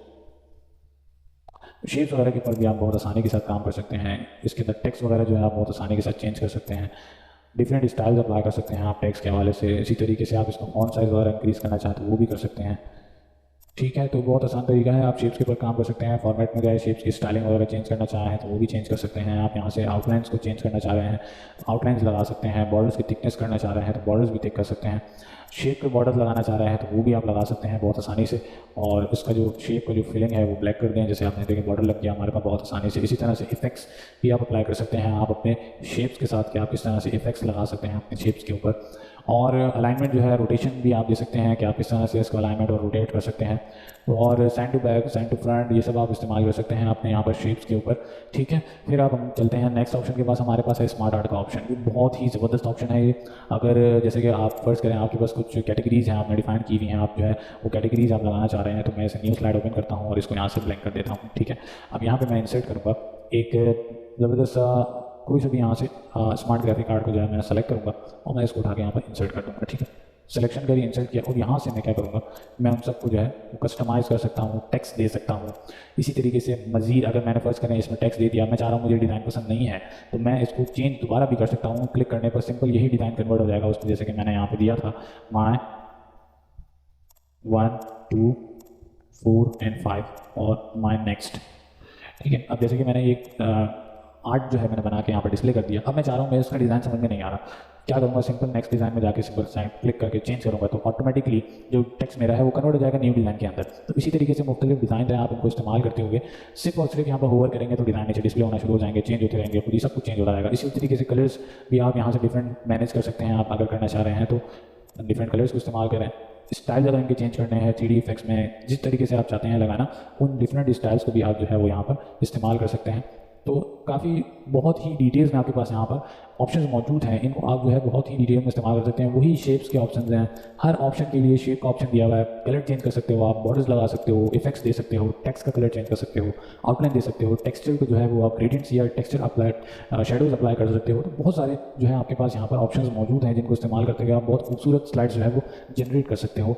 शेप्स वगैरह के ऊपर भी आप बहुत आसानी के साथ काम कर सकते हैं। इसके अंदर टेक्स्ट वगैरह जो है आप बहुत आसानी के साथ चेंज कर सकते हैं, डिफरेंट स्टाइल्स अप्लाई कर सकते हैं आप टेक्स्ट के हवाले से। इसी तरीके से आप इसका फॉन्ट साइज़ वगैरह इंक्रीज़ करना चाहते हो वो भी कर सकते हैं। ठीक है, तो बहुत आसान तरीका है, आप शेप्स के ऊपर काम कर सकते हैं। फॉर्मेट में गए, शेप्स की स्टाइलिंग वगैरह चेंज करना चाह रहे हैं तो वो भी चेंज कर सकते हैं। आप यहाँ से आउटलाइंस को चेंज करना चाह रहे हैं तो आउटलाइंस लगा सकते हैं। बॉर्डर्स की थिकनेस करना चाह रहे हैं तो बॉर्डर्स भी थिक कर सकते हैं। शेप के बॉर्डर लगाना चाह रहे हैं तो वो भी आप लगा सकते हैं बहुत आसानी से। और इसका जो शेप का जो फिलिंग है वो ब्लैक कर दें, जैसे आपने देखें बॉर्डर लग गया हमारे पास बहुत आसानी से। इसी तरह से इफेक्ट्स भी आप अप्लाई कर सकते हैं आप अपने शेप्स के साथ, कि आप किस तरह से इफेक्ट्स लगा सकते हैं अपने शेप्स के ऊपर। और अलाइनमेंट जो है, रोटेशन भी आप दे सकते हैं कि आप किस तरह से इसका अलाइनमेंट और रोटेट कर सकते हैं। और send to back, send to front, ये सब आप इस्तेमाल कर सकते हैं अपने यहाँ पर शेप्स के ऊपर। ठीक है, फिर आप हम चलते हैं नेक्स्ट ऑप्शन के पास। हमारे पास है स्मार्ट आर्ट का ऑप्शन। ये बहुत ही ज़बरदस्त ऑप्शन है ये। अगर जैसे कि आप फर्स्ट करें, आपके पास कुछ कैटेगरीज़ हैं आपने डिफाइन की हुई हैं, आप जो है वो कैटेगरीज़ आप लगाना चाह रहे हैं, तो मैं इसे न्यू स्लाइड ओपन करता हूँ और इसको यहाँ से ब्लैंक कर देता हूँ। ठीक है, अब यहाँ पर मैं इंसर्ट करूँगा एक ज़बरदस्त सा कोई सा भी यहाँ से स्मार्ट ग्राफिक कार्ड को जो है मैं सेलेक्ट करूँगा और मैं इसको उठा के यहाँ पर इंसर्ट कर दूँगा। ठीक है, सिलेक्शन करिए, इंसर्ट किया और यहाँ से मैं क्या करूँगा, मैं उन सबको जो है वो कस्टमाइज़ कर सकता हूँ, टेक्स्ट दे सकता हूँ। इसी तरीके से मज़ीद अगर मैंने फर्स्ट करें इसमें टेक्स्ट दे दिया, मैं चाह रहा हूँ मुझे डिज़ाइन पसंद नहीं है तो मैं इसको चेंज दोबारा भी कर सकता हूँ। क्लिक करने पर सिंपल यही डिज़ाइन कन्वर्ट हो जाएगा उसमें, जैसे कि मैंने यहाँ पर दिया था माय 1 2 4 एंड 5 और माय नेक्स्ट। ठीक है, अब जैसे कि मैंने एक आर्ट जो है मैंने बना के यहाँ पर डिस्प्ले कर दिया। अब मैं चाह रहा हूँ मैं इसका डिज़ाइन समझ में नहीं आ रहा, क्या करूँगा, सिंपल नेक्स्ट डिज़ाइन में जाके सिंपल साइड क्लिक करके चेंज करूँगा तो ऑटोमेटिकली जो टेक्स्ट मेरा है वो कन्वर्ट हो जाएगा न्यू डिज़ाइन के अंदर। तो इसी तरीके से मुख्तलिफ डिज़ाइन है, आप इनको इस्तेमाल करते हुए सिर्फ और सिर्फ यहाँ पर होवर करेंगे तो डिज़ाइन नीचे डिस्प्ले होना शुरू हो जाएंगे, चेंज होते रहेंगे, खुद ही सब कुछ चेंज होता रहेगा। इसी तरीके से कलर्स भी आप यहाँ से डिफरेंट मैनेज कर सकते हैं। आप अगर करना चाह रहे हैं तो डिफरेंट कलर्स को इस्तेमाल करें। स्टाइल अगर इनके चेंज करने हैं 3D इफेक्ट्स में, जिस तरीके से आप चाहते हैं लगाना, उन डिफरेंट स्टाइल्स को भी आप जो है वो यहाँ पर इस्तेमाल कर सकते हैं। तो काफ़ी बहुत ही डिटेल्स में आपके पास यहाँ पर ऑप्शंस मौजूद हैं, इनको आप जो है बहुत ही डिटेल में इस्तेमाल कर सकते हैं। वही शेप्स के ऑप्शंस हैं, हर ऑप्शन के लिए शेप का ऑप्शन दिया हुआ है। कलर चेंज कर सकते हो आप, बॉर्डर्स लगा सकते हो, इफेक्ट्स दे सकते हो, टेक्स्ट का कलर चेंज कर सकते हो, आउटलाइन दे सकते हो, टेक्सचर को जो है वो आप ग्रेडियंट्स या टेक्सचर अप्लाई शेडोज अप्लाई कर सकते हो। तो बहुत सारे जो है आपके पास यहाँ पर ऑप्शंस मौजूद हैं जिनको इस्तेमाल करते हुए आप बहुत खूबसूरत स्लाइड्स जो है वो जनरेट कर सकते हो।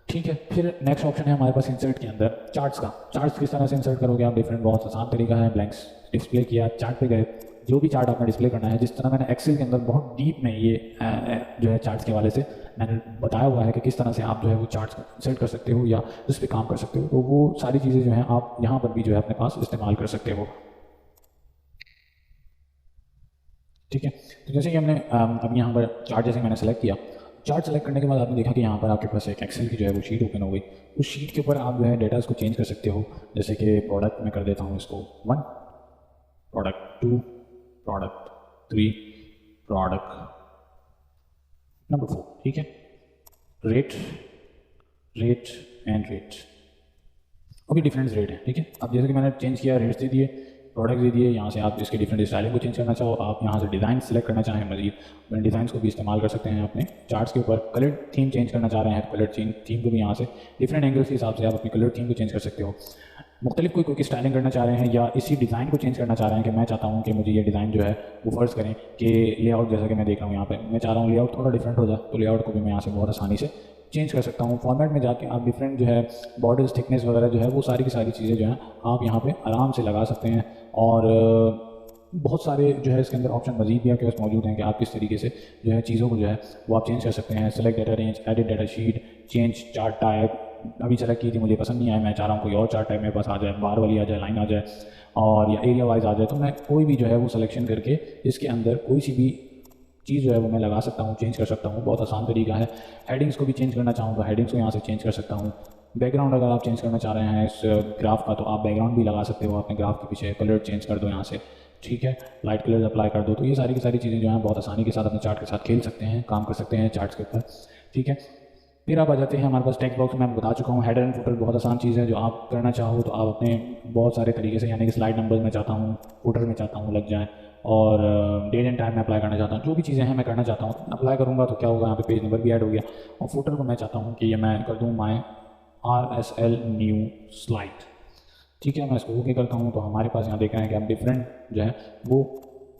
ठीक है, फिर नेक्स्ट ऑप्शन है हमारे पास इंसर्ट के अंदर चार्ट्स का। चार्ट्स किस तरह से इंसर्ट करोगे आप, डिफरेंट बहुत आसान तरीका है। ब्लैंक्स डिस्प्ले किया, चार्ट पे गए, जो भी चार्ट आपने डिस्प्ले करना है, जिस तरह मैंने एक्सेल के अंदर बहुत डीप में ये जो है चार्ट्स के हवाले से मैंने बताया हुआ है कि किस तरह से आप जो है वो चार्ट्स को इंसर्ट कर सकते हो या उस पर काम कर सकते हो, तो वो सारी चीज़ें जो हैं आप यहाँ पर भी जो है अपने पास इस्तेमाल कर सकते हो। ठीक है, तो जैसे कि हमने अब यहाँ पर चार्ट जैसे मैंने सेलेक्ट किया, चार्ट सेलेक्ट करने के बाद आपने देखा कि यहाँ पर आपके पास एक एक्सेल की जो है वो शीट ओपन हो गई। उस शीट के ऊपर आप जो है डेटा इसको चेंज कर सकते हो। जैसे कि प्रोडक्ट में कर देता हूँ इसको 1, प्रोडक्ट 2, प्रोडक्ट 3, प्रोडक्ट नंबर 4, ठीक है, रेट, रेट एंड रेट। अभी डिफरेंस रेट है, ठीक है। अब जैसे कि मैंने चेंज किया, रेट्स दे दिए, प्रोडक्ट्स दे दिए, यहाँ से आप इसके डिफरेंट स्टाइलिंग को चेंज करना चाहो, आप यहाँ से डिज़ाइन सेलेक्ट करना चाहें मजीद, मैंने डिज़ाइंस को भी इस्तेमाल कर सकते हैं अपने चार्ट्स के ऊपर। कलर थीम चेंज करना चाह रहे हैं तो कलर थीम को भी यहाँ से डिफरेंट एंगल्स के हिसाब से आप अपनी कलर थीम को चेंज कर सकते हो। मुख्तलिफ कोई स्टाइलिंग करना चाह रहे हैं या इसी डिज़ाइन को चेंज करना चाह रहे हैं कि मैं चाहता हूँ कि मुझे ये डिज़ाइन जो है वो फ़र्ज़ करें कि लेआउट, जैसा कि मैं देख रहा हूँ यहाँ पे, मैं चाह रहा हूँ लेआउट थोड़ा डिफरेंट हो जाए, तो लेआउट को भी मैं यहाँ से बहुत आसानी से चेंज कर सकता हूँ। फॉर्मेट में जाके आप डिफरेंट जो है बॉर्डर्स, थिकनेस वगैरह जो है वो सारी की सारी चीज़ें जो हैं आप यहाँ पे आराम से लगा सकते हैं। और बहुत सारे जो है इसके अंदर ऑप्शन मजीद भी आपके पास मौजूद हैं कि आप किस तरीके से जो है चीज़ों को जो है वो आप चेंज कर सकते हैं। Select data range, edit data sheet, change chart type, अभी सेलेक्ट की थी, मुझे पसंद नहीं आया, मैं चाह रहा हूँ कोई और चार्ट टाइप मेरे पास आ जाए, बार वाली आ जाए, लाइन आ जाए, और या एरिया वाइज आ जाए, तो मैं कोई भी जो है वो सिलेक्शन करके इसके अंदर कोई सी भी चीज़ जो है वो मैं लगा सकता हूँ, चेंज कर सकता हूँ। बहुत आसान तरीका है। हेडिंग्स को भी चेंज करना चाहूँ तो हेडिंग्स को यहाँ से चेंज कर सकता हूँ। बैकग्राउंड अगर आप चेंज करना चाह रहे हैं इस ग्राफ का, तो आप बैकग्राउंड भी लगा सकते हो अपने ग्राफ के पीछे, कलर चेंज कर दो यहाँ से, ठीक है, लाइट कलर्स अप्लाई कर दो। तो ये सारी की सारी चीज़ें जो हैं बहुत आसानी के साथ अपने चार्ट के साथ खेल सकते हैं, काम कर सकते हैं चार्ट्स के ऊपर, ठीक है। फिर आप आ जाते हैं हमारे पास टेक्स्ट बॉक्स में, मैं बता चुका हूँ हेडर एंड फुटर बहुत आसान चीज़ है जो आप करना चाहो तो आप अपने बहुत सारे तरीके से, यानी कि स्लाइड नंबर में चाहता हूँ, फुटर में चाहता हूँ लग जाए, और डेट एंड टाइम में अप्लाई करना चाहता हूँ, जो भी चीज़ें हैं मैं करना चाहता हूँ अप्लाई करूँगा तो क्या होगा, यहाँ पे पेज नंबर भी ऐड हो गया। और फुटर को मैं चाहता हूँ कि ये मैं कर दूँ माई RSL न्यू स्लाइड, ठीक है, मैं इसको ओके करता हूँ। तो हमारे पास यहाँ देख रहे हैं कि हम डिफरेंट जो है वो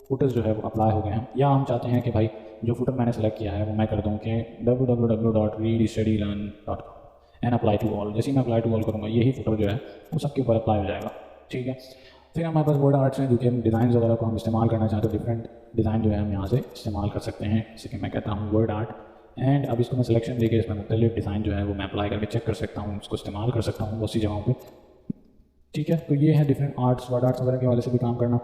फुटर्स जो है वो अप्लाई हो गए हैं। या हम चाहते हैं कि भाई जो फुटर मैंने सेलेक्ट किया है वो मैं कर दूँ कि www.readstudylearn.com and apply to all. जैसे ही मैं अप्लाई टू ऑल करूँगा यही फुटर जो है वो सबके ऊपर अप्लाई हो जाएगा, ठीक है। फिर हमारे पास वर्ड आर्ट्स हैं जो कि हम डिज़ाइन वगैरह को हम इस्तेमाल करना चाहते हैं, तो डिफरेंट डिज़ाइन जो है हम यहाँ से इस्तेमाल कर सकते हैं। जैसे कि मैं कहता हूँ वर्ड आर्ट, एंड अब इसको मैं सिलेक्शन देके इसमें मुख्तलिफ डिज़ाइन जो है वो मैं अप्लाई करके चेक कर सकता हूँ, उसको इस्तेमाल कर सकता हूँ बहुत सी जगहों पे, ठीक है। तो ये है डिफरेंट आर्ट्स, वर्ड आर्ट्स वगैरह के वाले से भी काम करना।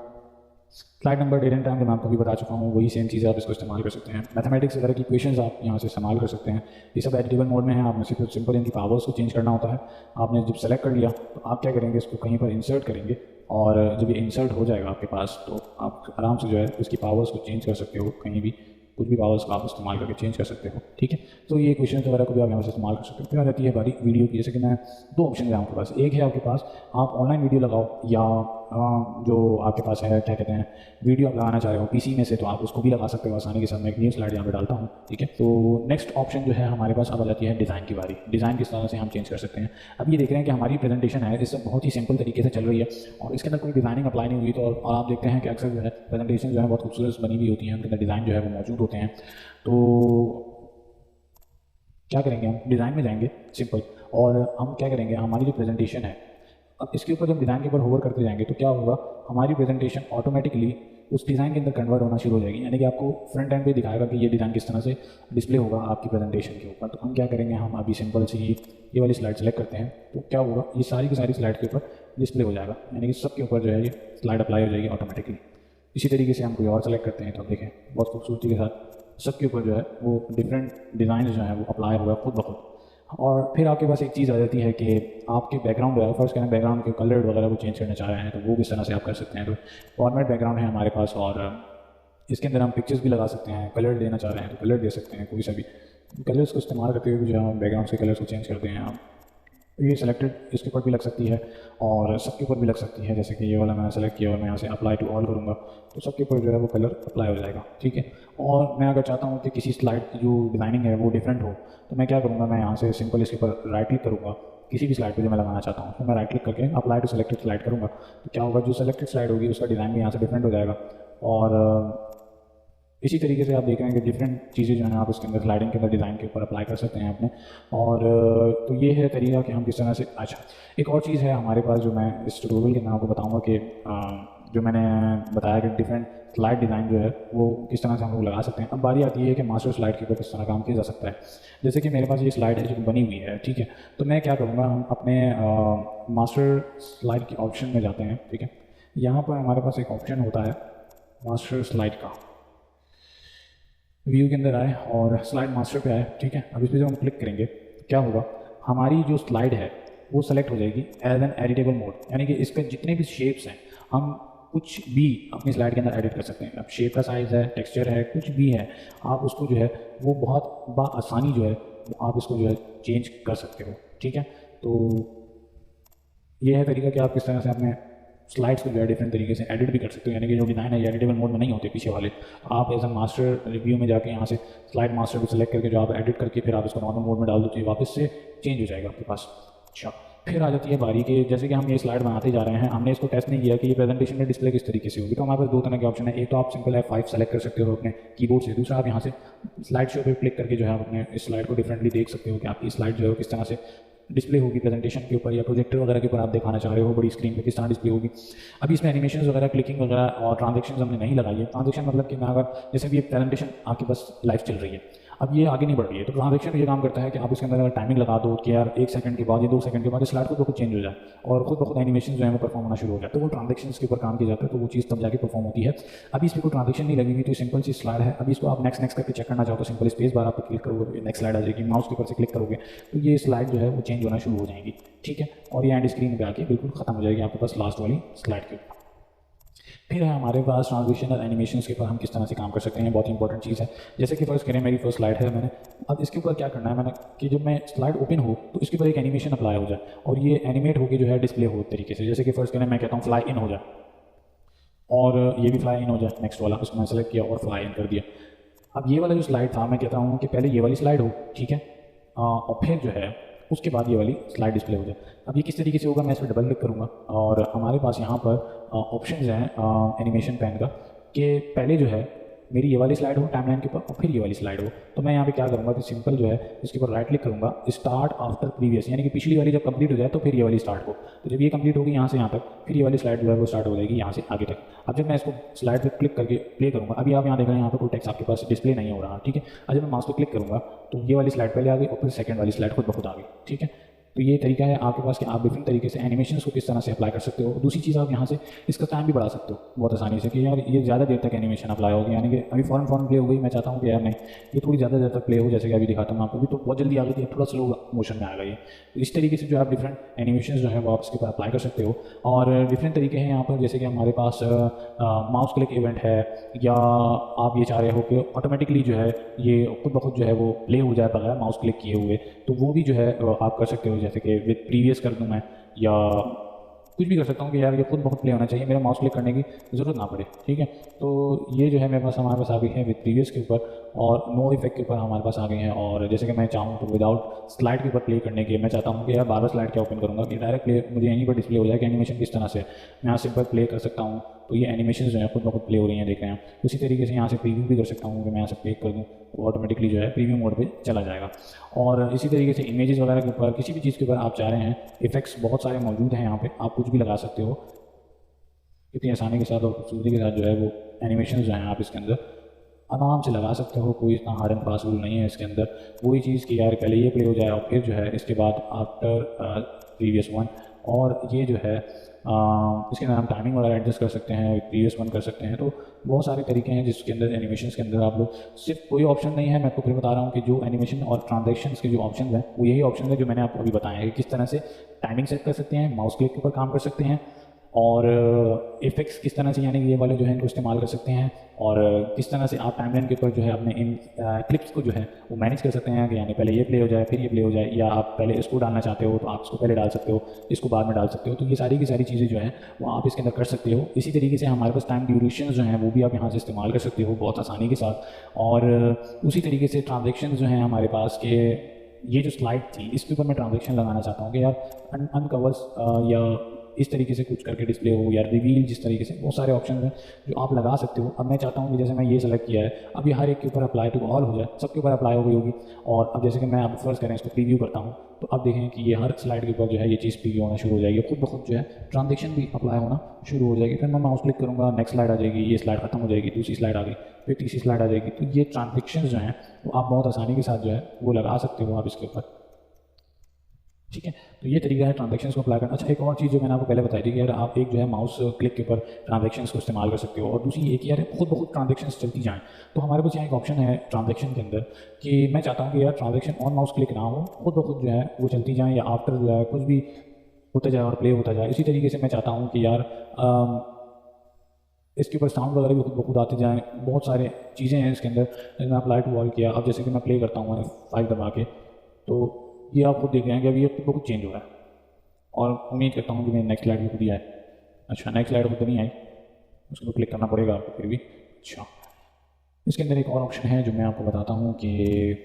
Slide number, date and time जो मैं आपको भी बता चुका हूँ, वही सेम चीज़ आप इसको इस्तेमाल कर सकते हैं। मैथमेटिक्स वगैरह की इक्वेशंस आप यहाँ से इस्तेमाल कर सकते हैं। ये सब एडिटेबल मोड में है, आपने सिर्फ सिंपल इनकी पावर्स को चेंज करना होता है। आपने जब सेलेक्ट कर लिया तो आप क्या करेंगे, इसको कहीं पर इंसर्ट करेंगे, और जब ये इंसर्ट हो जाएगा आपके पास तो आप आराम से जो है इसकी पावर्स को चेंज कर सकते हो, कहीं भी कुछ भी पावर्स का आप इस्तेमाल करके चेंज कर सकते हो, ठीक है। तो ये क्वेश्चन वगैरह को भी आप यहाँ से इस्तेमाल कर सकते हो। फिर आ जाती है बारी वीडियो की। जैसे कि मैं दो ऑप्शन है आपके पास, एक है आपके पास आप ऑनलाइन वीडियो लगाओ, या जो आपके पास है क्या कहते हैं वीडियो आप लगाना चाह रहे हो पीसी में से, तो आप उसको भी लगा सकते हो आसानी के साथ। मैं एक न्यू स्लाइड यहाँ पे डालता हूँ, ठीक है। तो नेक्स्ट ऑप्शन जो है हमारे पास अब आ जाती है डिज़ाइन की बारी। डिज़ाइन किस तरह से हम चेंज कर सकते हैं। अब ये देख रहे हैं कि हमारी प्रेजेंटेशन है इस बहुत ही सिंपल तरीके से चल रही है और इसके अंदर कोई डिज़ाइनिंग अप्लाई नहीं हुई। तो और आप देखते हैं कि अक्सर जो है प्रेजेंटेशन जो है बहुत खूबसूरत बनी हुई होती हैं, उनके अंदर डिज़ाइन जो है वो मौजूद होते हैं। तो क्या करेंगे, हम डिज़ाइन में जाएंगे सिंपल, और हम क्या करेंगे, हमारी जो प्रेजेंटेशन है अब इसके ऊपर जब डिज़ाइन के ऊपर होवर करते जाएंगे तो क्या होगा, हमारी प्रेजेंटेशन ऑटोमेटिकली उस डिज़ाइन के अंदर कन्वर्ट होना शुरू हो जाएगी। यानी कि आपको फ्रंट एंड पे दिखाएगा कि ये डिज़ाइन किस तरह से डिस्प्ले होगा आपकी प्रेजेंटेशन के ऊपर। तो हम क्या करेंगे, हम अभी सिंपल सी ये वाली स्लाइड सेलेक्ट करते हैं, तो क्या होगा, ये सारी की सारी स्लाइड के ऊपर डिस्प्ले हो जाएगा, यानी कि सबके ऊपर जो है ये स्लाइड अप्लाई हो जाएगी ऑटोमेटिकली। इसी तरीके से हम कोई और सेलेक्ट करते हैं तो देखें बहुत खूबसूरती के साथ सबके ऊपर जो है वो डिफरेंट डिज़ाइन जो है वो अप्लाई होगा खुद ब खुद। और फिर आपके पास एक चीज़ आ जाती है कि आपके बैकग्राउंड वगैरह, फर्स्ट करें बैकग्राउंड के कलर वगैरह को चेंज करना चाह रहे हैं तो वो किस तरह से आप कर सकते हैं। तो फॉर्मेट बैकग्राउंड है हमारे पास, और इसके अंदर हम पिक्चर्स भी लगा सकते हैं। कलर देना चाह रहे हैं तो कलर दे सकते हैं, कोई सा भी कलर्स को इस्तेमाल करते हुए जो हम बैकग्राउंड के कलर्स को चेंज करते हैं आप। ये सिलेक्टेड इसके ऊपर भी लग सकती है और सबके ऊपर भी लग सकती है। जैसे कि ये वाला मैंने सेलेक्ट किया और मैं यहाँ से अप्लाई टू ऑल करूँगा तो सबके ऊपर जो है वो कलर अप्लाई हो जाएगा, ठीक है। और मैं अगर चाहता हूँ कि किसी स्लाइड की जो डिज़ाइनिंग है वो डिफरेंट हो तो मैं क्या करूँगा, मैं यहाँ से सिंपल इसके ऊपर राइट क्लिक करूँगा, किसी भी स्लाइड पर जो मैं लगाना चाहता हूँ तो मैं राइट क्लिक करके अप्लाई टू सेलेक्टेड स्लाइड करूँगा। तो क्या होगा, जो सेलेक्टेड स्लाइड होगी उसका डिज़ाइन भी यहाँ से डिफरेंट हो जाएगा। और इसी तरीके से आप देख रहे हैं कि डिफरेंट चीज़ें जो हैं आप इसके अंदर स्लाइडिंग के अंदर डिज़ाइन के ऊपर अप्लाई कर सकते हैं अपने। और तो ये है तरीका कि हम किस तरह से। अच्छा, एक और चीज़ है हमारे पास जो मैं इस ट्यूटोरियल के मैं आपको बताऊंगा कि जो मैंने बताया कि डिफरेंट स्लाइड डिज़ाइन जो है वो किस तरह से हम लोग लगा सकते हैं। अब बारी आती है कि मास्टर स्लाइड के ऊपर किस तरह काम किया जा सकता है। जैसे कि मेरे पास ये स्लाइड है जो बनी हुई है, ठीक है। तो मैं क्या करूँगा, हम अपने मास्टर स्लाइड के ऑप्शन में जाते हैं, ठीक है। यहाँ पर हमारे पास एक ऑप्शन होता है मास्टर स्लाइड का, व्यू के अंदर आए और स्लाइड मास्टर पे आए, ठीक है। अब इस पर जब हम क्लिक करेंगे क्या होगा, हमारी जो स्लाइड है वो सेलेक्ट हो जाएगी एज एन एडिटेबल मोड, यानी कि इसके जितने भी शेप्स हैं हम कुछ भी अपनी स्लाइड के अंदर एडिट कर सकते हैं। अब शेप का साइज़ है, टेक्सचर है, कुछ भी है, आप उसको जो है वो बहुत बआसानी जो है आप इसको जो है चेंज कर सकते हो। ठीक है, तो ये है तरीका कि आप किस तरह से अपने स्लाइड्स को जो है डिफरेंट तरीके से एडिट भी कर सकते हो, यानी कि जो डिज़ाइन है ये एडिटेबल मोड में नहीं होते पीछे वाले। आप एज अ मास्टर रिव्यू में जाके यहाँ से स्लाइड मास्टर को सेलेक्ट करके जो आप एडिट करके फिर आप इसको नॉर्मल मोड में डाल दो तो ये वापस से चेंज हो जाएगा आपके पास। अच्छा, फिर आ जाती है बारी कि जैसे कि हम ये स्लाइड बनाते जा रहे हैं, हमने इसको टेस्ट नहीं किया कि ये प्रेजेंटेशन में डिस्प्ले किस तरीके से होगी। तो हमारे पास दो तरह के ऑप्शन है, एक तो आप सिंपल F5 सेलेक्ट कर सकते हो अपने कीबोर्ड से, दूसरा आप यहाँ से स्लाइड शो पे क्लिक करके जो है आप अपने इस स्लाइड को डिफरेंटली देख सकते हो कि आपकी स्लाइड जो है किस तरह से डिस्प्ले होगी प्रेजेंटेशन के ऊपर या प्रोजेक्टर वगैरह के ऊपर आप दिखाना चाह रहे हो बड़ी स्क्रीन पे किस तरह डिस्प्ले होगी। अभी इसमें एनिमेशन वगैरह, क्लिकिंग वगैरह और ट्रांजेक्शन हमने नहीं लगाई है। ट्रांजेक्शन मतलब कि मैं अगर जैसे भी प्रेजेंटेशन आपके बस लाइव चल रही है, अब ये आगे नहीं बढ़ रही है, तो ट्रांजेक्शन ये काम करता है कि आप इसके अंदर अगर टाइमिंग लगा दो कि यार 1 सेकंड के बाद या 2 सेकंड के बाद स्लाइड खुद ब खुद चेंज हो जाए और खुद ब खुद एनिमेशन जो है वो परफॉर्म होना शुरू हो जाए, तो वो ट्रांजेक्शन के ऊपर काम किया जाता है, तो वो चीज़ तब जाके परफॉर्म होती है। अभी इस पर कोई ट्रांजेक्शन नहीं लगेगी, तो सिंपल सी स्लाइड है। अभी इसको आप नेक्स्ट नेक्स्ट करके चेक करना चाहो तो सिंपल स्पेस बार आप क्लिक करोगे, नेक्स्ट स्लाइड आ जाएगी, माउस के ऊपर से क्लिक करोगे तो ये स्लाइड जो है वो चेंज होना शुरू हो जाएगी। ठीक है, और ये एंड स्क्रीन पे आके बिल्कुल खत्म हो जाएगी आपके पास लास्ट वाली स्लाइड के ऊपर। फिर है हमारे पास ट्रांजिशन और एनिमेशंस के ऊपर हम किस तरह से काम कर सकते हैं, बहुत इंपॉर्टेंट चीज़ है। जैसे कि फर्स्ट करें मेरी फर्स्ट स्लाइड है, मैंने अब इसके ऊपर क्या करना है मैंने कि जब मैं स्लाइड ओपन हो तो इसके ऊपर एक एनिमेशन अप्लाई हो जाए और ये एनिमेट होकर जो है डिस्प्ले हो तरीके से। जैसे कि फर्स्ट करें मैं कहता हूँ फ्लाई इन हो जाए और ये भी फ्लाई इन हो जाए, नेक्स्ट वाला उसको मैं सेलेक्ट किया और फ्लाई इन कर दिया। अब ये वाला जो स्लाइड था मैं कहता हूँ कि पहले ये वाली स्लाइड हो, ठीक है, और फिर जो है उसके बाद ये वाली स्लाइड डिस्प्ले हो जाए। अब ये किस तरीके से होगा, मैं इस पर डबल क्लिक करूँगा और हमारे पास यहाँ पर ऑप्शन हैं एनिमेशन पैन का कि पहले जो है मेरी ये वाली स्लाइड हो टाइमलाइन के ऊपर और फिर ये वाली स्लाइड हो। तो मैं यहाँ पे क्या करूँगा कि सिंपल जो है इसके ऊपर राइट क्लिक करूँगा, स्टार्ट आफ्टर प्रीवियस, यानी कि पिछली वाली जब कंप्लीट हो जाए तो फिर ये वाली स्टार्ट हो। तो जब ये कंप्लीट होगी यहाँ से यहाँ तक, फिर ये वाली स्लाइड जो है वो स्टार्ट हो जाएगी यहाँ से आगे तक। अब जब मैं इसको स्लाइड पर क्लिक करके प्ले करूँगा, अभी आप यहाँ देख रहे हैं यहाँ पर कोई टेक्स्ट आपके पास डिस्प्ले नहीं हो रहा, ठीक है। अब जब मैं माउस पर क्लिक करूँगा तो ये वाली स्लाइड पहले आ गई और फिर सेकंड वाली स्लाइड खुद ब खुद आ गई, ठीक है। तो ये तरीका है आपके पास कि आप डिफरेंट तरीके से एनिमेशंस को किस तरह से अप्लाई कर सकते हो। दूसरी चीज़ आप यहाँ से इसका टाइम भी बढ़ा सकते हो बहुत आसानी से कि यार ये ज़्यादा देर तक एनिमेशन अप्लाई होगी, यानी कि अभी फ़ौरन प्ले हो गई, मैं चाहता हूँ कि यार नहीं ये थोड़ी ज़्यादा देर तक प्ले हो, जैसे कि अभी दिखाता हूँ आपको, अभी तो बहुत जल्दी आ गई थी, थोड़ा स्लो मोशन में आ गई है। तो इस तरीके से जो आप डिफरेंट एनिमेशन जो है वो आप इसके ऊपर अप्लाई कर सकते हो। और डिफरेंट तरीके हैं यहाँ पर, जैसे कि हमारे पास माउस क्लिक इवेंट है, या आप ये चाह रहे हो कि ऑटोमेटिकली जो है ये खुद ब खुद जो है वो प्ले हो जाए बगैर माउस क्लिक किए हुए, तो वो भी जो है आप कर सकते हो। जैसे कि विद प्रीवियस कर दूं मैं, या कुछ भी कर सकता हूँ कि यार ये खुद बहुत प्ले होना चाहिए, मेरा माउस क्लिक करने की ज़रूरत ना पड़े, ठीक है। तो ये जो है मेरे पास हमारे पास आ गई है विद प्रीवियस के ऊपर, और नो इफेक्ट के ऊपर हमारे पास आ गए हैं। और जैसे कि मैं चाहूँ तो विदाउट स्लाइड के ऊपर प्ले करने के, मैं चाहता हूँ कि यार बार बार स्लाइड क्या ओपन करूँगा कि डायरेक्ट प्ले मुझे यहीं पर डिस्प्ले हो जाए कि एनिमेशन किस तरह से मैं यहाँ सिंपल प्ले कर सकता हूँ। तो ये एनिमेशन जो है खुद ब खुद प्ले हो रही हैं, देख रहे हैं। उसी तरीके से यहाँ से प्रीव्यू भी कर सकता हूँ कि मैं यहाँ से प्ले कर दूँ तो ऑटोमेटिकली जो है प्रीव्यू मोड पे चला जाएगा। और इसी तरीके से इमेजेस वगैरह के ऊपर किसी भी चीज़ के ऊपर आप चाह रहे हैं, इफेक्ट्स बहुत सारे मौजूद हैं यहाँ पे, आप कुछ भी लगा सकते हो इतनी आसानी के साथ और खूबसूरती के साथ। जो है वो एनिमेशन जो हैं आप इसके अंदर आराम से लगा सकते हो, कोई इतना हार्ड एंड फास्ट रूल नहीं है इसके अंदर। वही चीज़ कि यार पहले ये प्ले हो जाए और फिर जो है इसके बाद आफ्टर प्रीवियस वन, और ये जो है इसके अंदर हम टाइमिंग वगैरह एडजस्ट कर सकते हैं, प्रीवियस वन कर सकते हैं। तो बहुत सारे तरीके हैं जिसके अंदर एनिमेशन के अंदर आप लोग, सिर्फ कोई ऑप्शन नहीं है, मैं आपको फिर बता रहा हूँ कि जो एनिमेशन और ट्रांजेक्शन्स के जो ऑप्शन हैं वो यही ऑप्शन है जो मैंने आपको अभी बताया है कि किस तरह से टाइमिंग सेट कर सकते हैं, माउस क्लिक के ऊपर काम कर सकते हैं, और इफेक्ट्स किस तरह से यानी कि ये वाले जो है इनको इस्तेमाल कर सकते हैं, और किस तरह से आप टाइमलाइन के ऊपर जो है अपने इन क्लिप्स को जो है वो मैनेज कर सकते हैं कि यानी पहले ये प्ले हो जाए फिर ये प्ले हो जाए, या आप पहले इसको डालना चाहते हो तो आप इसको पहले डाल सकते हो, इसको बाद में डाल सकते हो। तो ये सारी की सारी चीज़ें जो है वो आप इसके अंदर कर सकते हो। इसी तरीके से हमारे पास टाइम ड्यूरेशन जो हैं वो भी आप यहाँ से इस्तेमाल कर सकते हो बहुत आसानी के साथ। और उसी तरीके से ट्रांजेक्शन जो हैं हमारे पास के, ये जो स्लाइड थी इसके ऊपर मैं ट्रांजेक्शन लगाना चाहता हूँ कि यार अनकवर्स या इस तरीके से कुछ करके डिस्प्ले हो, या रिवील, जिस तरीके से बहुत सारे ऑप्शन हैं जो आप लगा सकते हो। अब मैं चाहता हूँ कि जैसे मैं ये सेलेक्ट किया है, अब ये हर एक के ऊपर अप्लाई टू ऑल हो जाए, सबके ऊपर अप्लाई हो गई होगी। और अब जैसे कि मैं अब फर्स्ट करें इसको प्रीव्यू करता हूँ, तो अब देखें कि ये हर स्लाइड के ऊपर जो है ये चीज़ प्रीव्यू होना शुरू हो जाएगी, खुद ब खुद जो है ट्रांजेक्शन भी अप्लाई होना शुरू हो जाएगी। फिर मैं माउस क्लिक करूँगा, नेक्स्ट स्लाइड आ जाएगी, ये स्लाइड खत्म हो जाएगी, दूसरी स्लाइड आ गई, फिर तीसरी स्लाइड आ जाएगी। तो ये ट्रांजेक्शन जो हैं वो आप बहुत आसानी के साथ जो है वो लगा सकते हो आप इसके ऊपर, ठीक है। तो ये तरीका है ट्रांजेक्शन्स को अप्लाई करना। अच्छा, एक और चीज़ जो मैंने आपको पहले बताई थी कि यार आप एक जो है माउस क्लिक के ऊपर ट्रांजेक्शन्स को इस्तेमाल कर सकते हो, और दूसरी एक यार खुद ब खुद ट्रांजेक्शन्स चलती जाएँ। तो हमारे पास यहाँ एक ऑप्शन है ट्रांजेक्शन के अंदर कि मैं चाहता हूँ कि यार ट्रांजेक्शन ऑन माउस क्लिक ना हो, खुद ब खुद जो है वो चलती जाएँ, या आफ्टर जो है कुछ भी होता जाए और प्ले होता जाए। इसी तरीके से मैं चाहता हूँ कि यार इसके ऊपर साउंड वगैरह भी खुद ब खुद आते जाएँ, बहुत सारे चीज़ें हैं इसके अंदर। मैंने अप्लाई टू ऑल किया, अब जैसे कि मैं प्ले करता हूँ F5 दबा के, तो ये आप खुद देख रहे हैं कि अभी ये खुद ब खुद चेंज हो रहा है और उम्मीद करता हूँ कि मेरी नेक्स्ट स्लाइड भी खुद ही आए। अच्छा, नेक्स्ट स्लाइड खुद नहीं आई, उसको क्लिक करना पड़ेगा आपको फिर भी। अच्छा, इसके अंदर एक और ऑप्शन है जो मैं आपको बताता हूँ कि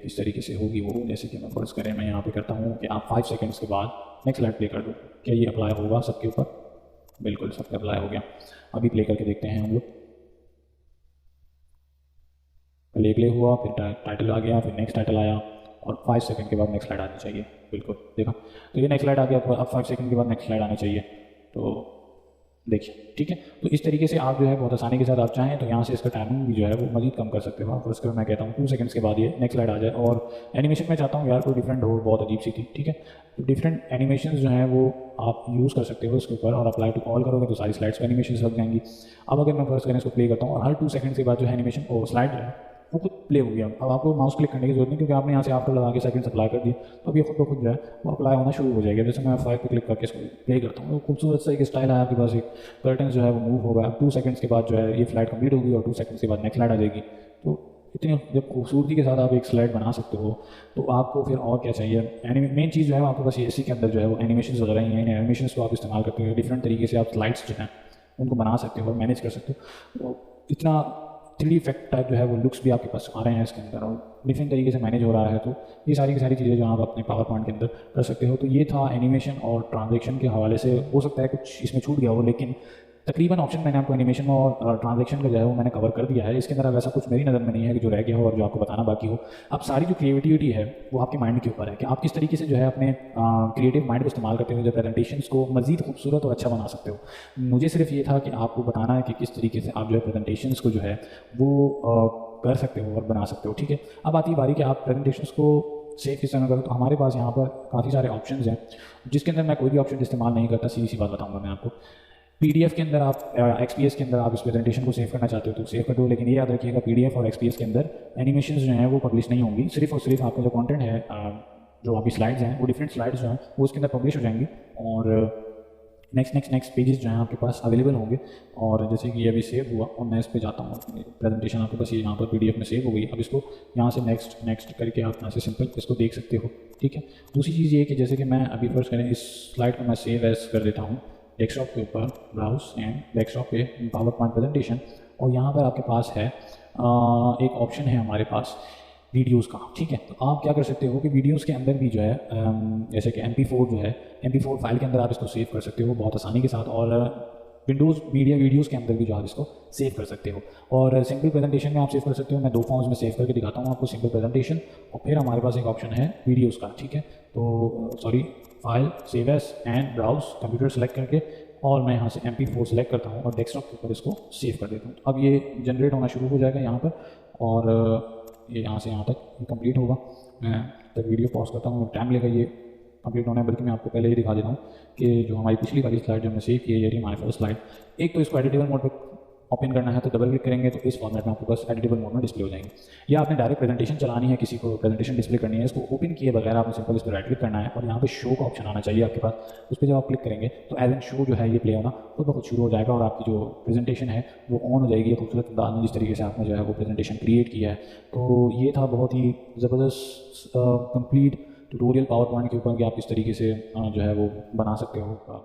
किस तरीके से होगी वो। जैसे कि मैं फ़र्ज़ करें मैं यहाँ पे करता हूँ कि आप 5 सेकंड्स के बाद नेक्स्ट स्लाइड प्ले कर दो, क्या ये अप्लाई होगा सबके ऊपर? बिल्कुल, सब पे अप्लाई हो गया। अभी प्ले करके देखते हैं हम लोग। प्ले हुआ, फिर टाइटल आ गया, फिर नेक्स्ट टाइटल आया और 5 सेकंड के बाद नेक्स्ट स्लाइड आनी चाहिए। बिल्कुल, देखा? तो ये नेक्स्ट स्लाइड आ गया, तो अब 5 सेकंड के बाद नेक्स्ट स्लाइड आनी चाहिए। तो देखिए, ठीक है? तो इस तरीके से आप जो है बहुत आसानी के साथ आप चाहें तो यहाँ से इसका टाइमिंग भी जो है वो मज़ीद कम कर सकते हो आप। उसके बाद मैं कहता हूँ 2 सेकंड्स के बाद ये नेक्स्ट स्लाइड आ जाए। और एनिमेशन मैं चाहता हूँ यार कोई डिफरेंट हो, बहुत अजीब सी थी, ठीक है? तो डिफरेंट एनिमेशंस जो हैं वो आप यूज़ कर सकते हो इसके ऊपर, और अप्लाई टू ऑल करोगे तो सारी स्लाइड्स पर एनिमेशंस लग जाएंगी। अब अगर मैं फर्स्ट करें इसको प्ले करता हूँ और हर 2 सेकंड के बाद जो है एनिमेशन और स्लाइड जो है वो खुद प्ले हो गया। अब आपको माउस क्लिक करने की जरूरत नहीं, क्योंकि आपने यहाँ से आफ्टर लगा के सेकंड अप्लाई कर दिए, तो अब ये खुद ब खुद जो है वो अप्लाई होना शुरू हो जाएगा। जैसे मैं 5 पे क्लिक करके इसको प्ले करता हूँ, तो खूबसूरत सा एक स्टाइल आया आपके पास, एक कर्टन जो है वो मूव होगा। अब 2 सेकंड्स के बाद जो है ये फ्लाइट कंप्लीट होगी और 2 सेकंड्स के बाद नेक्स्ट स्लाइड आ जाएगी। तो इतनी जब खूबसूरती के साथ आप एक स्लाइड बना सकते हो तो आपको फिर और क्या चाहिए। मेन चीज़ जो है आपके पास इसी के अंदर जो है वो एनिमेशन वगैरह ही हैं। इन एनिमेशन को आप इस्तेमाल करते हो, डिफरेंट तरीके से आप स्लाइड्स जो हैं उनको बना सकते हो और मैनेज कर सकते हो। तो इतना 3D इफेक्ट टाइप जो है वो लुक्स भी आपके पास आ रहे हैं इसके अंदर, और डिफरेंट तरीके से मैनेज हो रहा है। तो ये सारी की सारी चीज़ें जो आप अपने पावर पॉइंट के अंदर कर सकते हो। तो ये था एनिमेशन और ट्रांजैक्शन के हवाले से। हो सकता है कुछ इसमें छूट गया हो, लेकिन तकरीबन ऑप्शन मैंने आपको एनिमेशन और ट्रांजैक्शन का जो है वो मैंने कवर कर दिया है। इसके अंदर अब ऐसा कुछ मेरी नज़र में नहीं है कि जो रह गया हो और जो आपको बताना बाकी हो। अब सारी जो क्रिएटिविटी है वो आपके माइंड के ऊपर है कि आप किस तरीके से जो है अपने क्रिएटिव माइंड को इस्तेमाल करते हुए जो प्रेजेंटेशंस को मज़ीद खूबसूरत और अच्छा बना सकते हो। मुझे सिर्फ ये था कि आपको बताना है कि किस तरीके से आप जो है प्रेजेंटेशंस को जो है वो कर सकते हो और बना सकते हो, ठीक है? अब आती है बारी कि आप प्रेजेंटेशंस को सेव किस तरह करो। तो हमारे पास यहाँ पर काफ़ी सारे ऑप्शंस हैं जिसके अंदर मैं कोई भी ऑप्शन इस्तेमाल नहीं करता। सीधी सी बात बताऊँगा मैं आपको। पीडीएफ के अंदर आप एक्सपीएस के अंदर आप इस प्रेजेंटेशन को सेव करना चाहते हो तो सेव कर दो, लेकिन ये याद रखिएगा पीडीएफ और एक्सपीएस के अंदर एनिमेशंस जो हैं वो पब्लिश नहीं होंगी। सिर्फ और सिर्फ आपका जो कंटेंट है, जो आपकी स्लाइड्स हैं वो डिफरेंट स्लाइड्स जो हैं वो उसके अंदर पब्लिश हो जाएंगी और नेक्स्ट पेजेस जो हैं आपके पास अवेलेबल होंगे। और जैसे कि ये अभी सेव हुआ और मैं इस पे जाता हूँ, प्रेजेंटेशन आपके पास ये यहाँ पर पीडीएफ में सेव हो गई। अब इसको यहाँ से नेक्स्ट करके आप यहाँ से सिंपल इसको देख सकते हो, ठीक है? दूसरी चीज़ ये कि जैसे कि मैं अभी फर्स्ट करें इस स्लाइड को मैं सेव एज कर देता हूँ डेस्कटॉप के ऊपर, ब्राउज एंड डेस्कटॉप पे पावर पॉइंट प्रेजेंटेशन, और यहाँ पर आपके पास है एक ऑप्शन है हमारे पास वीडियोस का, ठीक है? तो आप क्या कर सकते हो कि वीडियोस के अंदर भी जो है जैसे कि MP4 जो है, MP4 फाइल के अंदर आप इसको सेव कर सकते हो बहुत आसानी के साथ, और विंडोज़ मीडिया वीडियोज़ के अंदर भी जो आप इसको सेव कर सकते हो। और सिंपल प्रेजेंटेशन में आप सेव कर सकते हो। मैं 2 फॉर्म्स में सेव करके दिखाता हूँ आपको, सिंपल प्रेजेंटेशन और फिर हमारे पास एक ऑप्शन है वीडियोज़ का, ठीक है? तो sorry, file save as and browse computer select करके, और मैं यहाँ से MP4 सेलेक्ट करता हूँ और डेस्कटॉप के ऊपर इसको सेव कर देता हूँ। अब ये जनरेट होना शुरू हो जाएगा यहाँ पर, और ये यहाँ से यहाँ तक कंप्लीट होगा। मैं तक वीडियो पॉज करता हूँ, टाइम लेगा ये कंप्लीट होने, बल्कि मैं आपको पहले ही दिखा देता हूँ कि जो हमारी पिछली वाली स्लाइड जो हमने सेव की है ये रही हमारी फर्स्ट स्लाइड। एक तो इसको एडिटेबल मोड पे ओपन करना है तो डबल क्लिक करेंगे तो इस फॉर्मेट में आपके पास एडिटेबल मोड में डिस्प्ले हो जाएंगे। या आपने डायरेक्ट प्रेजेंटेशन चलानी है, किसी को प्रेजेंटेशन डिस्प्ले करनी है, इसको ओपन किए बगैर आपने सिंपल इस पर राइट क्लिक करना है और यहाँ पे शो का ऑप्शन आना चाहिए आपके पास। उस पर जब आप क्लिक करेंगे तो एज एन शो जो है ये प्ले होना खुद ब खुद शुरू हो जाएगा और आपकी जो प्रेजेंटेशन है वो ऑन हो जाएगी खूबसूरत अंदाज में, जिस तरीके से आपने जो है वो प्रेजेंटेशन क्रिएट किया है। तो ये था बहुत ही ज़बरदस्त कंप्लीट ट्यूटोरियल पावर पॉइंट के ऊपर कि आप इस तरीके से जो है वो बना सकते हो।